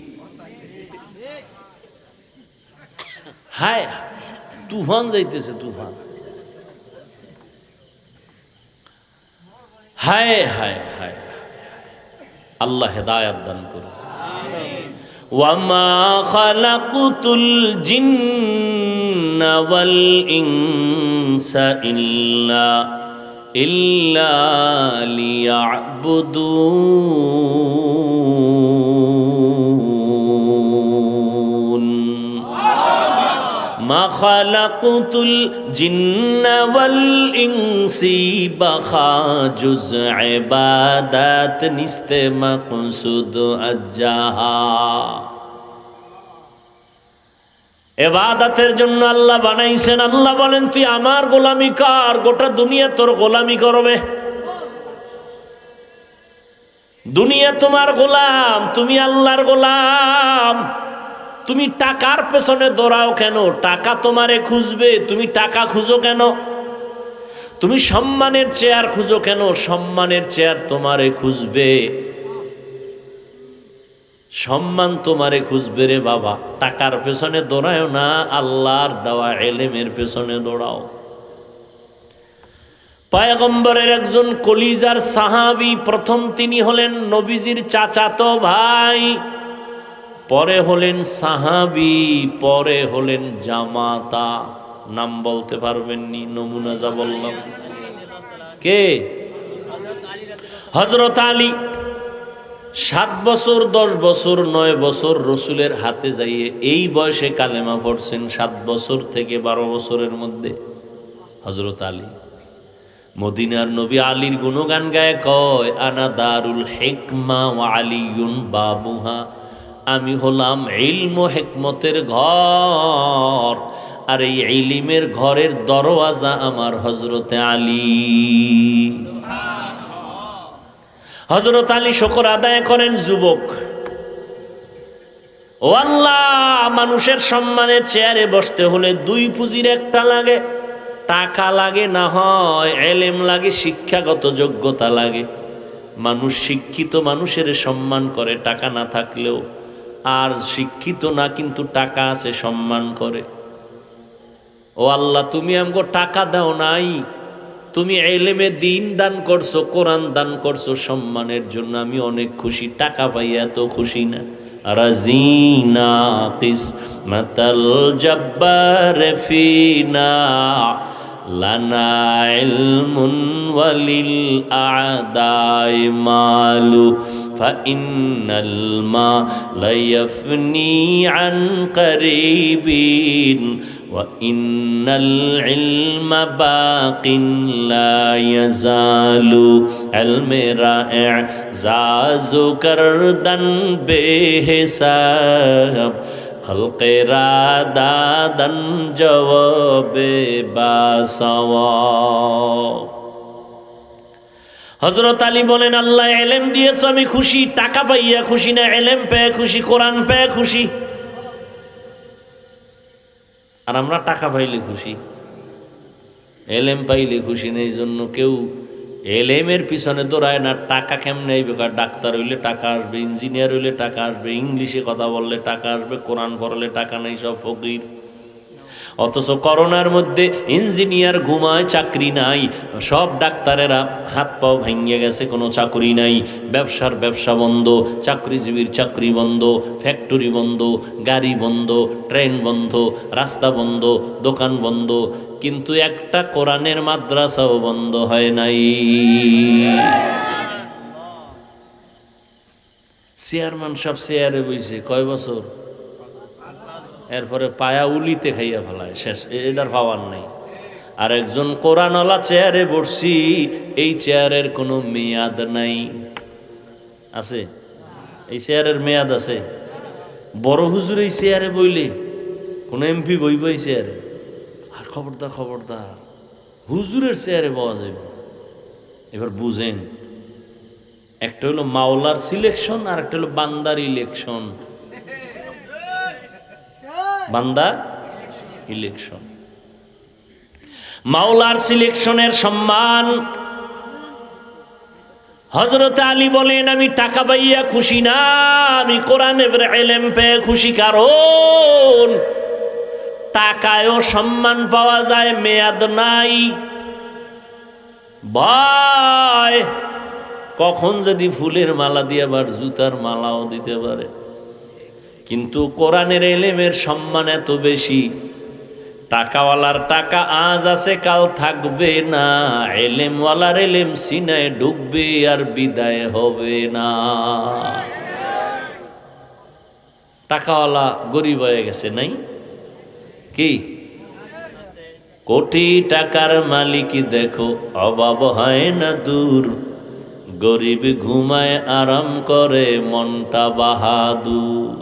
হায়, তুফান যাইতেছে, তুফান। হায় হায় হায়, আল্লাহ হেদায়াত দান করুন। ওয়ামা খালাকুতুল জিন্না ওয়াল ইনসা ইল্লা ইল্লা লিয়াবুদুন মা খালাকুতুল জিন্না ওয়াল ইনসি বাখাজুজ ইবাদাত নিস্তে মাকসুদ আজ্জাহা। ইবাদতের জন্য আল্লাহ বানাইছেন। আল্লাহ বলেন তুই আমার গোলামি কর, গোটা দুনিয়া তোর গোলামি করবে। দুনিয়া তোমার গোলাম, তুমি আল্লাহর গোলাম। তুমি টাকার পেছনে দৌড়াও কেন? টাকা তোমারে খুঁজবে, তুমি টাকা খুঁজো কেন? তুমি সম্মানের চেয়ার খুঁজো কেন? সম্মানের চেয়ার তোমারে খুঁজবে, সম্মান তোমারে খুঁজবে রে বাবা। টাকার পেছনে দৌড়াও না, আল্লাহর দেওয়া ইলমের পেছনে দৌড়াও। পয়গম্বরের একজন কলিজার সাহাবী, প্রথম তিনি হলেন নবীজির চাচাতো ভাই, পরে হলেন সাহাবী, পরে হলেন জামাতা। নাম বলতে পারবেননি, নমুনা যা বললাম। কে? হযরত আলী। 7 বছর 10 বছর 9 বছর রসুলের হাতে যাইয়ে এই বয়সে কালেমা পড়ছেন। 7 বছর থেকে 12 বছরের মধ্যে হযরত আলী। মদিনার নবী আলীর গুণগান গায়ে কয়, আনা দারুল হিকমা ওয়া আলিয়ুন বাবুহা। আমি হলাম ইলম ও হিকমতের ঘর, আর এই ইলমের ঘরের দরওয়াজা আমার হযরতে আলী। হযরত আলী শুকর আদায় করেন। যুবক, ও আল্লাহ, মানুষের সম্মানের চেয়ারে বসতে হলে 2 পুঁজির একটা লাগে, টাকা লাগে, না হয় ইলম লাগে, শিক্ষাগত যোগ্যতা লাগে। মানুষ শিক্ষিত মানুষের সম্মান করে টাকা না থাকলেও, আর শিক্ষিত না কিন্তু টাকা আছে সম্মান করে। ও আল্লাহ, তুমি আমাকে টাকা দাও নাই, তুমি ইলমে দ্বীন দান করছো, কোরআন দান করছো, সম্মানের জন্য আমি অনেক খুশি। টাকা পাইয়া এত খুশি না। রাজিনা কিসমাতাল জব্বার ফিনা লানা ইলমুন ওয়ালিল আ'দাই মালু ফাইন্নাল মালা ইয়াফনি আন করিবিন وَإِنَّ الْعِلْمَ بَاقٍ لَا يَزَالُ علم رائع زاز کردن بے حساب خلق را دادن جواب باسواب। হযরত আলী বলেন, আল্লাহ ইলম দিয়েছো আমি খুশি, টাকা পাইয়া খুশি না, ইলম পেয়ে খুশি, কোরআন পেয়ে খুশি। আর আমরা টাকা পাইলে খুশি, এলেম পাইলে খুশি না। এই জন্য কেউ এলেমের পিছনে দৌড়ায় না। টাকা কেমনে আইবে? ডাক্তার হইলে টাকা আসবে, ইঞ্জিনিয়ার হইলে টাকা আসবে, ইংলিশে কথা বললে টাকা আসবে, কোরআন পড়লে টাকা নেই, সব ফকির। অথচ করোনার মধ্যে ইঞ্জিনিয়ার ঘুমায়, চাকরি নাই। সব ডাক্তারেরা হাত পাও ভেঙে গেছে, কোনো চাকরি নাই। ব্যবসার ব্যবসা বন্ধ, চাকরিজীবীর চাকরি বন্ধ, ফ্যাক্টরি বন্ধ, গাড়ি বন্ধ, ট্রেন বন্ধ, রাস্তা বন্ধ, দোকান বন্ধ। কিন্তু একটা কোরআনের মাদ্রাসাও বন্ধ হয় নাই। চেয়ারম্যান সব চেয়ারে বইছে কয় বছর, এরপরে পায়া উলিতে খাইয়া ফেলায়, শেষ, এটার পাওয়ার নাই। আর একজন কোরআনওয়ালা চেয়ারে বসছি, এই চেয়ারের কোনো মেয়াদ নাই। আছে? এই চেয়ারের মেয়াদ আছে? বড় হুজুর এই চেয়ারে বইলে কোনো এমপি বইব এই চেয়ারে? আর খবরদার খবরদার, হুজুরের চেয়ারে পাওয়া যাবে। এবার বুঝেন, একটা হলো মাওলার সিলেকশন, আর একটা হলো বান্দার ইলেকশন। বান্দার ইলেকশন, মাওলার সিলেকশনের সম্মান। হযরত আলী বলেন, আমি টাকা পাইয়া খুশি না, আমি কোরআনের ইলম পেয়ে খুশি। কারণ টাকায়ও সম্মান পাওয়া যায়, মেয়াদ নাই। ভয় কখন যদি ফুলের মালা দিয়ে আবার জুতার মালাও দিতে পারে। কিন্তু কোরআনের ইলমের সম্মান এত বেশি, টাকাওয়ালার টাকা আজ আছে কাল থাকবে না, এলেমওয়ালার এলেম সিনায় ডুববে আর বিদায় হবে না। টাকাওয়ালা গরিব হয়ে গেছে নাই কি? কোটি টাকার মালিক দেখো অভাব হয় না দূর, গরিব ঘুমায় আরাম করে মনটা বাহাদুর।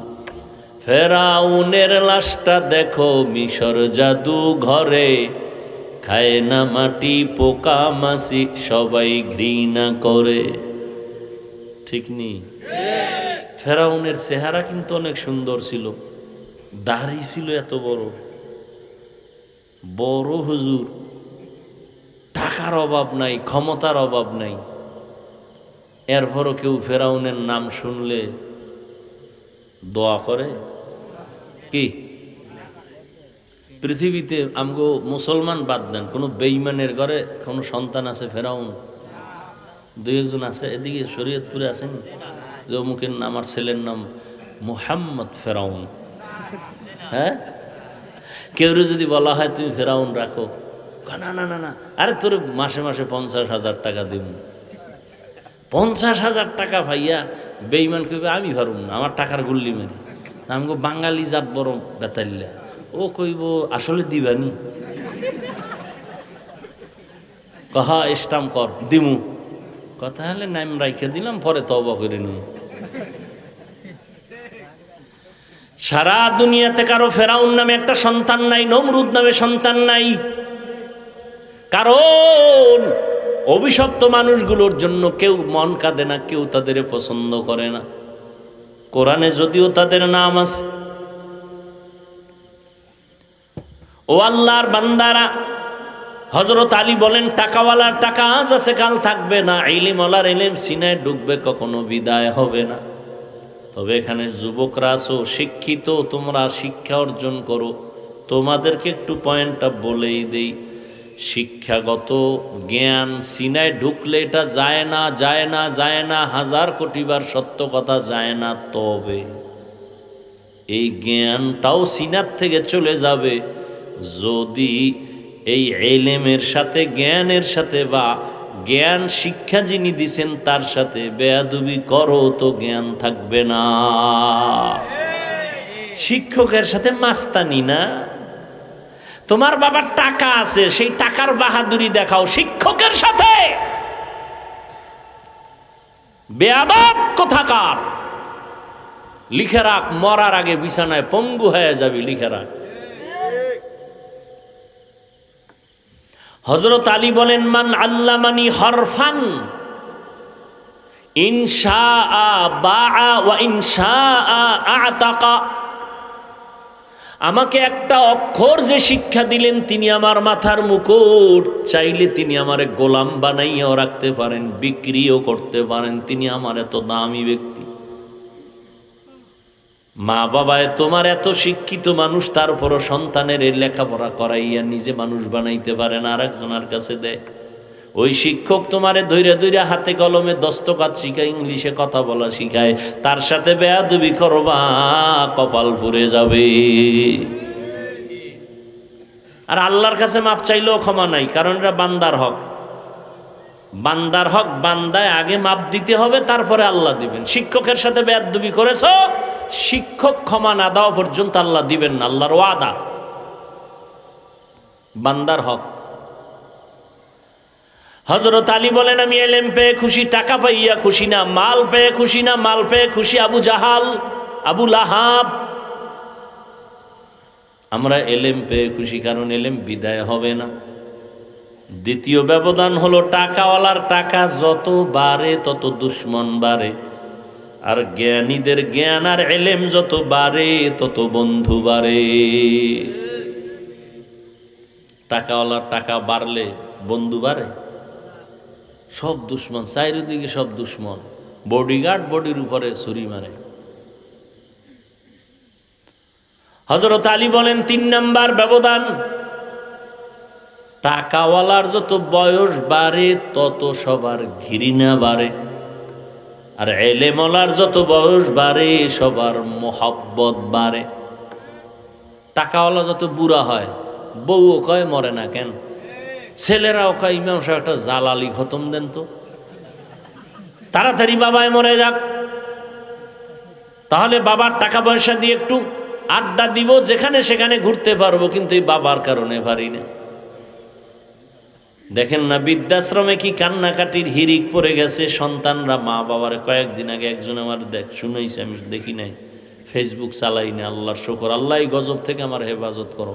ফেরাউনের লাশটা দেখো মিশর জাদু ঘরে, খায় না মাটি পোকা মাছি সবাই ঘৃণা করে। ঠিক নেই? ফেরাউনের চেহারা কিন্তু অনেক সুন্দর ছিল, দাড়ি ছিল এত বড় বড়, হুজুর টাকার অভাব নাই, ক্ষমতার অভাব নাই। এরপরও কেউ ফেরাউনের নাম শুনলে দোয়া করে কি? পৃথিবীতে আমগো মুসলমান বাদ দেন, কোনো বেঈমানের ঘরে কোনো সন্তান আছে ফেরাউন? দুই একজন আছে, এদিকে শরীয়তপুরে আছেন যে অমুকের নাম, আমার ছেলের নাম মুহাম্মদ ফেরাউন। হ্যাঁ, কেউ যদি বলা হয় তুমি ফেরাউন রাখো, না না না না, আরে তোর মাসে মাসে 50,000 টাকা দিব। 50,000 টাকা ভাইয়া বেঈমান কইবে আমি পারুম না, আমার টাকার গুল্লি মেরে। আমগো বাঙালি জাত বড় বেতাল্লা, ও কইব আসলে দিবানি, কহা স্টাম্প কর দিমু, কথা হলে নাম রাইখে দিলাম, পরে তওবা করে নিই। সারা দুনিয়াতে কারো ফেরাউন নামে একটা সন্তান নাই, নমরুদ নামে সন্তান নাই, কারণ অভিশপ্ত মানুষগুলোর জন্য কেউ মন কাঁদে না, কেউ তাদের পছন্দ করে না। কোরআনে যদিও তাদের নাম আছে। ও আল্লাহর বান্দারা, হযরত আলী বলেন টাকাওয়ালার টাকা আজ আছে কাল থাকবে না, ইলমওয়ালার ইলম সিনায় ডুববে কখনো বিদায় হবে না। তবে এখানে যুবকরা আছো, শিক্ষিত, তোমরা শিক্ষা অর্জন করো। তোমাদেরকে একটু পয়েন্টটা বলেই দেই, শিক্ষাগত জ্ঞান সিনায় ঢুকলে এটা যায় না, যায় না, যায় না, 1000 কোটিবার সত্য কথা যায় না। তবে এই জ্ঞানটাও সিনার থেকে চলে যাবে যদি এই ইলমের সাথে, জ্ঞানের সাথে, বা জ্ঞান শিক্ষা যিনি দিছেন তার সাথে বেয়াদবি করো, তো জ্ঞান থাকবে না। শিক্ষকের সাথে মাস্তানি না, তোমার বাবার টাকা আছে, সেই টাকার বাহাদুরি দেখাও, শিক্ষকের সাথে বেয়াদব কোথাকার। লিখে রাখ, মরার আগে বিছানায় পঙ্গু হয়ে যাবি, লিখে রাখ। হযরত আলী বলেন মান আল্লামানি হরফান ইনশাআ বাআ ওয়া ইনশাআ আতাকা, আমাকে একটা অক্ষর যে শিক্ষা দিলেন তিনি আমার মাথার মুকুট, চাইলে তিনি আমারে গোলাম বানাইয়াও রাখতে পারেন, বিক্রিও করতে পারেন, তিনি আমার এত দামি ব্যক্তি। মা বাবায় তোমার এত শিক্ষিত মানুষ, তারপরও সন্তানের এই লেখাপড়া করাইয়া নিজে মানুষ বানাইতে পারে না, আর একজনের কাছে দেয়। ওই শিক্ষক তোমারে ধৈর্য ধৈর্য হাতে কলমে দস্তকাত শিখায়, ইংলিশে কথা বলা শিখায়, তার সাথে বেয়াদবি করবা, কপাল পুড়ে যাবে। আর আল্লাহর কাছে মাপ চাইলেও ক্ষমা নাই, কারণ এটা বান্দার হক। বান্দার হক বান্দায় আগে মাপ দিতে হবে, তারপরে আল্লাহ দিবেন। শিক্ষকের সাথে বেয়াদবি করেছো, শিক্ষক ক্ষমা না দেওয়া পর্যন্ত আল্লাহ দিবেন না, আল্লাহর ওয়াদা। বান্দার হক। হযরত আলী বলেন আমি ইলম পেয়ে খুশি, টাকা পাইয়া খুশি না, মাল পেয়ে খুশি না, মাল পেয়ে খুশি আবু জাহাল, আবু লাহাব। আমরা ইলম পেয়ে খুশি, কারণ ইলম বিদায় হবে না। দ্বিতীয় ব্যবধান হলো টাকাওয়ালার টাকা যত বাড়ে তত দুশ্মন বাড়ে, আর জ্ঞানীদের জ্ঞান আর ইলম যত বাড়ে তত বন্ধু বাড়ে। টাকাওয়ালার টাকা বাড়লে বন্ধু বাড়ে, সব দুশ্মন, চারিদিকে সব দুশ্মন। বডিগার্ড বডির উপরে ছুরি মারে। হযরত আলী বলেন 3 নাম্বার ব্যবধান, টাকাওয়ালার যত বয়স বাড়ে তত সবার ঘৃণা বাড়ে, আর ইলমওয়ালার যত বয়স বাড়ে সবার মোহাব্বত বাড়ে। টাকাওয়ালা যত বুড়া হয় বউও কয় মরে না কেন, ছেলেরাও কয় ইমাম সাহেব একটা জালালি খতম দেন তো, তাড়াতাড়ি বাবায় মরে যাক, তাহলে বাবার টাকা পয়সা দিয়ে একটু আড্ডা দিব, যেখানে সেখানে ঘুরতে পারবো, কিন্তু এই বাবার কারণে পারি না। দেখেন না বৃদ্ধাশ্রমে কি কান্নাকাটির হিরিক পড়ে গেছে সন্তানরা মা বাবার। কয়েকদিন আগে একজন আমার শুনেছি, আমি দেখি নাই, ফেসবুক চালাই না, আল্লাহর শুকর, আল্লাহ এই গজব থেকে আমার হেফাজত করো,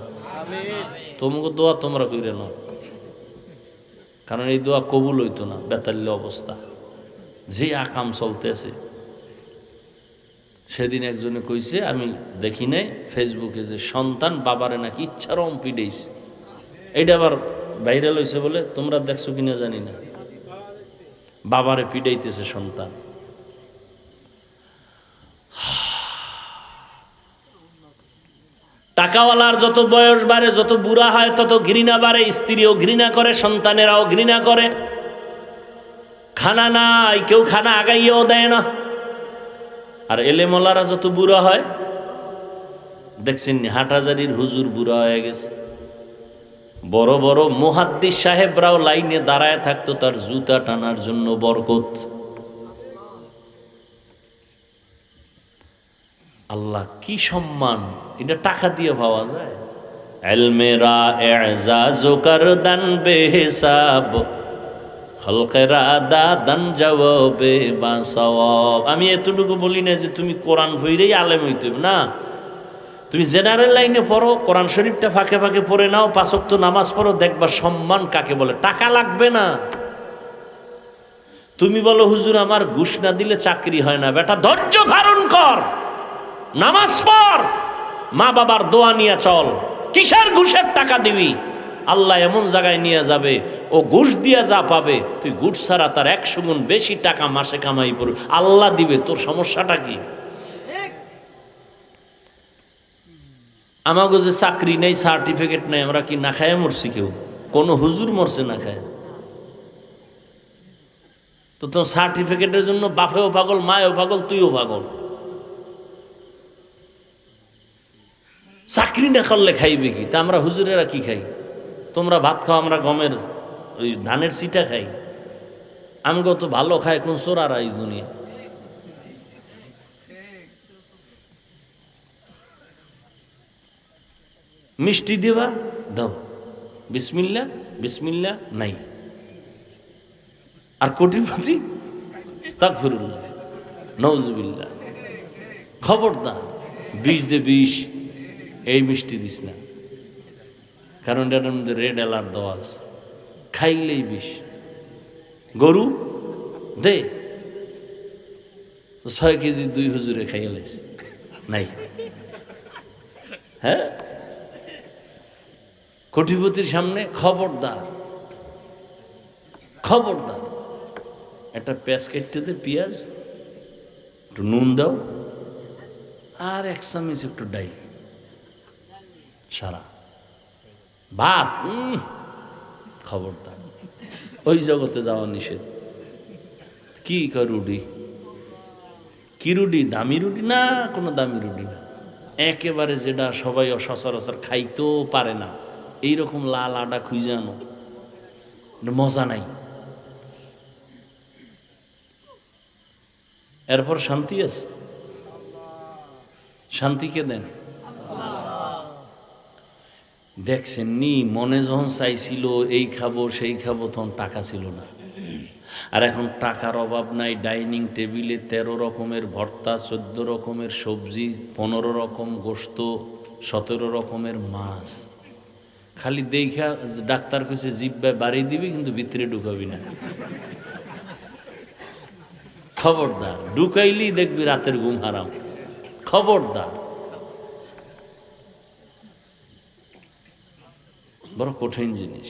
তোমাকে দোয়া তোমরা কইরে নাও, কারণ এই দোয়া কবুল হইতো না, বেতাল্য অবস্থা যে আকাম চলতেছে। সেদিন একজনে কইছে, আমি দেখি নাই ফেসবুকে, যে সন্তান বাবারে নাকি ইচ্ছারম পিডেইছে, এইটা আবার ভাইরাল হয়েছে বলে, তোমরা দেখছো কিনা জানি না, বাবারে পিডাইতেছে সন্তান। টাকাওয়ালার যত বয়স বাড়ে, যত বুড়া হয়, তত ঘৃণা বাড়ে, স্ত্রীও ঘৃণা করে, সন্তানেরাও ঘৃণা করে। খানা নাই, কেউ খানা আগাইয়েও দেয় না। আর এলেমলারা যত বুড়া হয়, দেখছেন হাটহাজারির হুজুর বুড়া হয়ে গেছে, বড় বড় মুহাদ্দিস সাহেবরাও লাইনে দাঁড়ায় থাকতো তার জুতা টানার জন্য, বরকত। আল্লাহ কি সম্মান, এটা টাকা দিয়ে পাওয়া যায়। ইলমেরা ইজাজ করদান বেহিসাব, খলকেরা দাদান জবাবে বাসওয়াব। আমি এতটুকু বলি না যে তুমি কোরআন পড়েই আলেম হইতে না, তুমি জেনারেল লাইনে পড়ো, কোরআন শরীফটা ফাঁকে ফাঁকে পড়ে নাও, 5 ওয়াক্ত নামাজ পড়ো, দেখবা সম্মান কাকে বলে। টাকা লাগবে না। তুমি বলো হুজুর আমার ঘুষ না দিলে চাকরি হয় না, বেটা ধৈর্য ধারণ কর, নামাজ পড়, মা বাবার দোয়া নিয়ে চল। কিসের ঘুষের টাকা দিবি? আল্লাহ এমন জায়গায় নিয়ে যাবে, ও ঘুষ দিয়া যা পাবে তুই ঘুষ ছাড়া তার 100 গুণ বেশি টাকা মাসে কামাই করবি, আল্লাহ দিবে। তোর সমস্যাটা কি? আমাকে যে চাকরি নেই, সার্টিফিকেট নেই, আমরা কি না খায় মরছি? কেউ কোনো হুজুর মরছে না খায়? তো তোর সার্টিফিকেটের জন্য বাপেও পাগল, মায়েও পাগল, তুইও পাগল। চাকরি না করলে খাইবে কি? তা আমরা হুজুরেরা কি খাই? তোমরা ভাত খাও, আমরা গমের ওই ধানের সিটা খাই। আমগো তো ভালো খায় কোন চোরারা এই দুনিয়া। মিষ্টি দেবা, দাও, বিসমিল্লা বিসমিল্লা নাই। আর কোটিপতি আস্তাগফিরুল্লাহ, নাউজুবিল্লাহ। খবরদার, বিষ দে বিষ, এই মিষ্টি দিস না, কারণ এটার মধ্যে রেড অ্যালার্ট দেওয়া আছে, খাইলেই বিষ। গরু দে, 6 কেজি 2 হুজুরে খাইয়ে লাইছে, নাই। হ্যাঁ, কোটিপতির সামনে খবরদার, খবরদার। একটা পেঁয়াজ কেটে দে, পেঁয়াজ, একটু নুন দাও, আর 1 চামচ একটু ডাইল, সারা ভাত। খবরদার, ওই জগতে যাওয়া নিষেধ। কি রুটি? কি রুটি? দামি রুটি না, কোনো দামি রুটি না, একেবারে যেটা সবাই সচরাচর খাইতেও পারে না, এইরকম লাল আটা খুঁজে আনো, মজা নাই। এরপর শান্তি আছে? শান্তিকে দেন। দেখছেন নি, মনে যখন চাইছিল এই খাবো সেই খাবো, তখন টাকা ছিল না। আর এখন টাকার অভাব নাই, ডাইনিং টেবিলে 13 রকমের ভর্তা, 14 রকমের সবজি, 15 রকম গোশত, 17 রকমের মাছ। খালি দেখা ডাক্তার কইছে জিহ্বায় বাড়িয়ে দিবি, কিন্তু ভিতরে ঢুকাবি না। খবরদার, ঢুকাইলেই দেখবি রাতের ঘুম হারাম। খবরদার, বড় কঠিন জিনিস।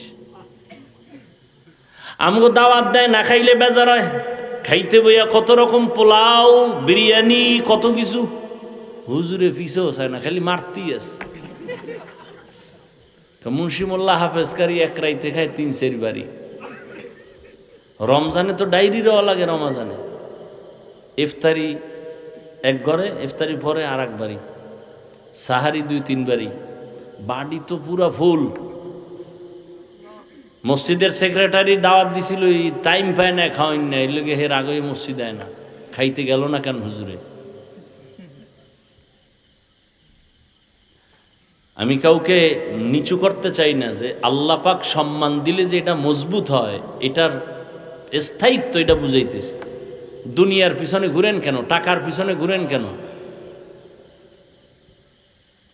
আমগো দাওয়াত দেয়, না খাইলে বেজার হয়। খাইতে বইয়া কত রকম পোলাও, বিরিয়ানি, কত কিছু। হুজুরে পিছেও চায় না, খালি মারতেই আছে। মুন্সি মোল্লা হাফেজকারী 1 রাইতে খায় 3-4 বাড়ি। রমজানে তো ডায়েরি রওয়া লাগে, রমজানে ইফতারি 1 ঘরে, ইফতারি পরে আর 1 বাড়ি, সাহারি 2-3 বাড়ি, বাড়ি তো পুরা ফুল। মসজিদের সেক্রেটারি দাওয়াত দিছিল, টাইম পায় না, খাওয়াই না, এর লগে হের আগে মসজিদ দেয় না, খাইতে গেল না কেন হুজুরে? আমি কাউকে নিচু করতে চাই না, যে আল্লাহ পাক সম্মান দিলে যে এটা মজবুত হয়, এটার স্থায়িত্ব এটা বুঝাইতেছে। দুনিয়ার পিছনে ঘুরেন কেন? টাকার পিছনে ঘুরেন কেন?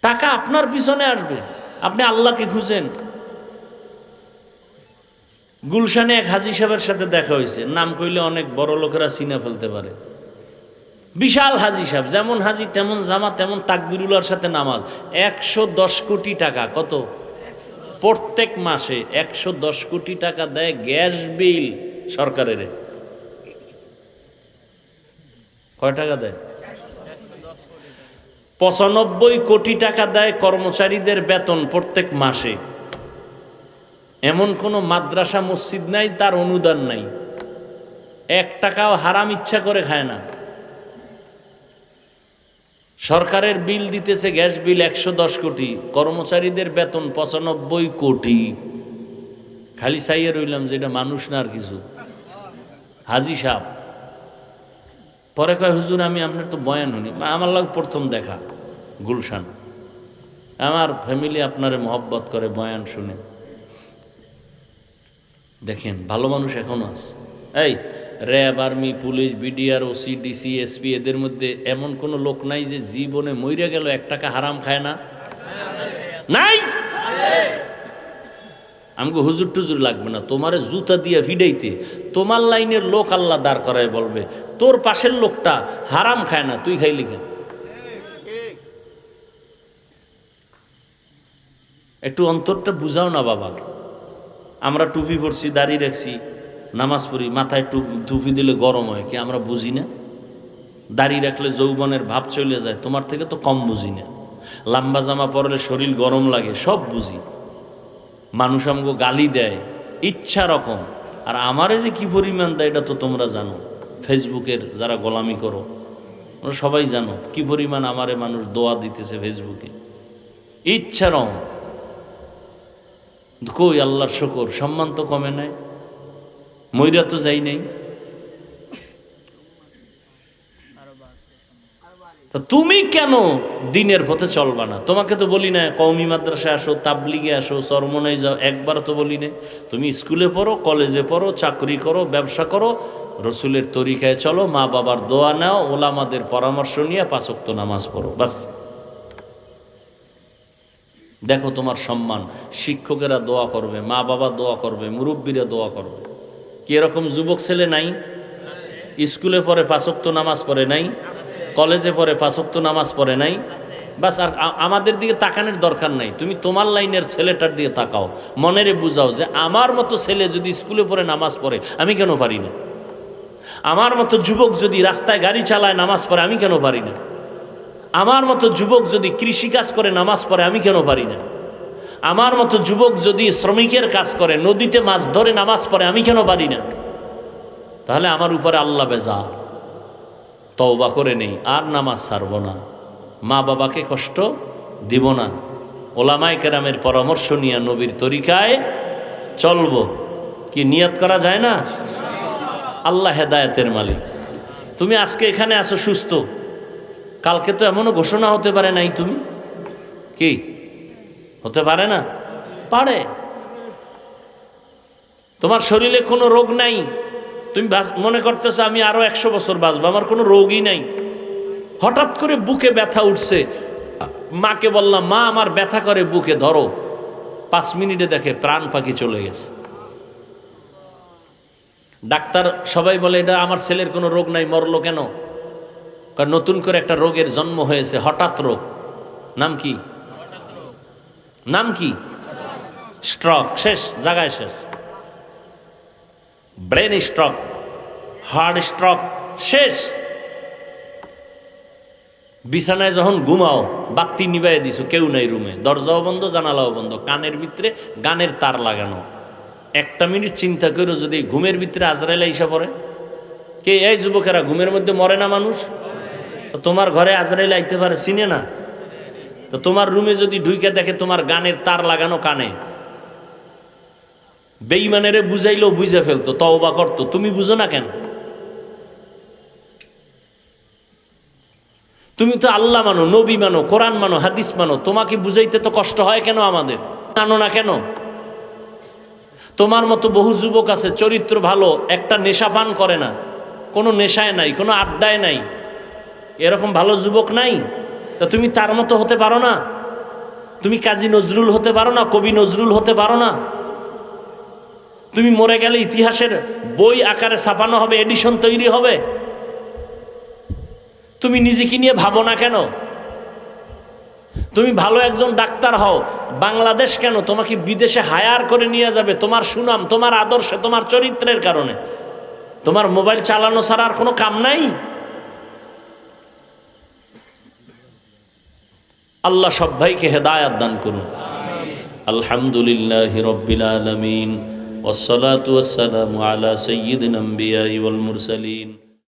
টাকা আপনার পিছনে আসবে, আপনি আল্লাহকে খুঁজেন। গুলশানে এক হাজী সাহেবের সাথে দেখা হয়েছে, নাম কইলে অনেক বড় লোকেরা চিনে ফেলতে পারে। বিশাল হাজী সাহেব, যেমন হাজী তেমন জামা, তেমন তাকবিরুল্লাহর সাথে নামাজ। 110 কোটি টাকা, কত? প্রত্যেক মাসে 110 কোটি টাকা দেয় গ্যাস বিল সরকারের। কয় টাকা দেয়? 95 কোটি টাকা দেয় কর্মচারীদের বেতন প্রত্যেক মাসে। এমন কোনো মাদ্রাসা মসজিদ নাই তার অনুদান নাই। 1 টাকাও হারাম ইচ্ছা করে খায় না। সরকারের বিল দিতেছে, গ্যাস বিল 110 কোটি, কর্মচারীদের বেতন 95 কোটি। খালি চাইয়ে রইলাম যে এটা মানুষ না আর কিছু। হাজী সাহেব পরে কয়, হুজুর আমি আপনার তো বয়ান শুনি। আমার লাগ প্রথম দেখা গুলশান, আমার ফ্যামিলি আপনারে মহব্বত করে, বয়ান শুনে। দেখেন ভালো মানুষ এখনো আছে। এই RAB, army, police, BDR, OC, DC, SP, এদের মধ্যে এমন কোনো লোক নাই যে জীবনে মইরা গেল 1 টাকা হারাম খায় না? নাই। আমাকে হুজুর টুজুর লাগবে না, তোমারে জুতা দিয়ে ভিড়াইতে তোমার লাইনের লোক আল্লাহ দাঁড় করায় বলবে, তোর পাশের লোকটা হারাম খায় না, তুই খাইলি কেন? একটু অন্তরটা বুঝাও না বাবা। আমরা টুপি পরছি, দাড়ি রাখছি, নামাজ পড়ি, মাথায় টুপি দিলে গরম হয় কি আমরা বুঝি না? দাড়ি রাখলে যৌবনের ভাব চলে যায়, তোমার থেকে তো কম বুঝি না। লম্বা জামা পরলে শরীর গরম লাগে, সব বুঝি। মানুষ আমাকে গালি দেয় ইচ্ছা রকম, আর আমারে যে কি পরিমাণ দেয় এটা তো তোমরা জানো। ফেসবুকের যারা গোলামি করো তোমরা সবাই জানো কি পরিমাণ আমারে মানুষ দোয়া দিতেছে ফেসবুকে, ইচ্ছা রকম। কই আল্লাহর শুকর, সম্মান তো কমে নাই, মইরা তো যাই নাই। তা তুমি কেন দিনের পথে চলবা না? তোমাকে তো বলি না কওমি মাদ্রাসায় আসো, তাবলিগে আসো, চরমনায় যাও, একবার তো বলি না। তুমি স্কুলে পড়ো, কলেজে পড়ো, চাকরি করো, ব্যবসা করো, রসুলের তরিকায় চলো, মা বাবার দোয়া নাও, ওলামাদের পরামর্শ নিয়ে 5 ওয়াক্ত নামাজ পড়ো, বাস। দেখো তোমার সম্মান, শিক্ষকেরা দোয়া করবে, মা বাবা দোয়া করবে, মুরব্বীরা দোয়া করবে। কি এরকম যুবক ছেলে নাই? স্কুলে পড়ে 5 ওয়াক্ত নামাজ পড়ে নাই, কলেজে পড়ে 5 ওয়াক্ত নামাজ পড়ে নাই, বাস। আর আমাদের দিকে তাকানোর দরকার নাই, তুমি তোমার লাইনের ছেলেটার দিকে তাকাও, মনেরে বুঝাও যে আমার মতো ছেলে যদি স্কুলে পড়ে নামাজ পড়ে আমি কেন পারি না? আমার মতো যুবক যদি রাস্তায় গাড়ি চালায় নামাজ পড়ে আমি কেন পারি না? আমার মতো যুবক যদি কৃষিকাজ করে নামাজ পড়ে আমি কেন পারি না? আমার মতো যুবক যদি শ্রমিকের কাজ করে, নদীতে মাছ ধরে নামাজ পড়ে আমি কেন পারি না? তাহলে আমার উপরে আল্লাহ বেজার। তওবা করে নেই, আর নামাজ ছাড়ব না, মা বাবাকে কষ্ট দিব না, ওলামায়ে কেরামের পরামর্শ নিয়ে নবীর তরিকায় চলব। কি নিয়ত করা যায় না? আল্লাহ হেদায়েতের মালিক। তুমি আজকে এখানে আছো সুস্থ, কালকে তো এমনও ঘোষণা হতে পারে নাই, তুমি কি হতে পারে না? পারে। তোমার শরীরে কোনো রোগ নাই, তুমি মনে করতেছো আমি আরো 100 বছর বাঁচবো, আমার কোনো রোগই নাই। হঠাৎ করে বুকে ব্যথা উঠছে, মাকে বললাম মা আমার ব্যথা করে বুকে, ধরো। 5 মিনিটে দেখে প্রাণ পাখি চলে গেছে। ডাক্তার সবাই বলে এটা আমার ছেলের কোনো রোগ নাই, মরলো কেন? কারণ নতুন করে একটা রোগের জন্ম হয়েছে, হঠাৎ রোগ। নাম কি? নাম কি? স্ট্রোক। শেষ জায়গায় শেষ। ব্রেন স্ট্রোক, হার্ট স্ট্রোক, শেষ। বিছানায় যখন ঘুমাও বাতি নিবাই দিছো, কেউ নাই রুমে, দরজাও বন্ধ, জানালাও বন্ধ, কানের ভিতরে গানের তার লাগানো। 1 মিনিট চিন্তা করো, যদি ঘুমের ভিতরে আজরাইল আইসা পড়ে, কে? এই যুবকেরা, ঘুমের মধ্যে মরে না মানুষ? তো তোমার ঘরে আজরাইল আইতে পারে, চিনে না? তো তোমার রুমে যদি ঢুইকে দেখে তোমার গানের তার লাগানো কানে, বেঈমানেরে বুঝাইলেও বুঝে ফেলতো, তওবা করতো, তুমি বুঝো না কেন? তুমি তো আল্লাহ মানো, নবী মানো, কোরআন মানো, হাদিস মানো, তোমাকে বুঝাইতে তো কষ্ট হয় কেন? আমাদের মানো না কেন? তোমার মতো বহু যুবক আছে চরিত্র ভালো, একটা নেশা পান করে না, কোনো নেশায় নাই, কোনো আড্ডায় নাই, এরকম ভালো যুবক নাই? তা তুমি তার মতো হতে পারো না? তুমি কাজী নজরুল হতে পারো না? কবি নজরুল হতে পারো না? তুমি মরে গেলে ইতিহাসের বই আকারে ছাপানো হবে, এডিশন তৈরি হবে, তুমি নিজেকে নিয়ে ভাবো না কেন? তুমি ভালো একজন ডাক্তার হও, বাংলাদেশ কেন তোমাকে বিদেশে হায়ার করে নিয়ে যাবে তোমার সুনাম, তোমার আদর্শে, তোমার চরিত্রের কারণে। তোমার মোবাইল চালানো ছাড়া আর কোনো কাম নাই? আল্লাহ সব ভাইকে হেদায়াত দান করুন। আলহামদুলিল্লাহি রাব্বিল আলামিন, ওয়াসসালাতু ওয়াসসালামু আলা সাইয়্যিদিল আম্বিয়াই ওয়াল মুরসালিন।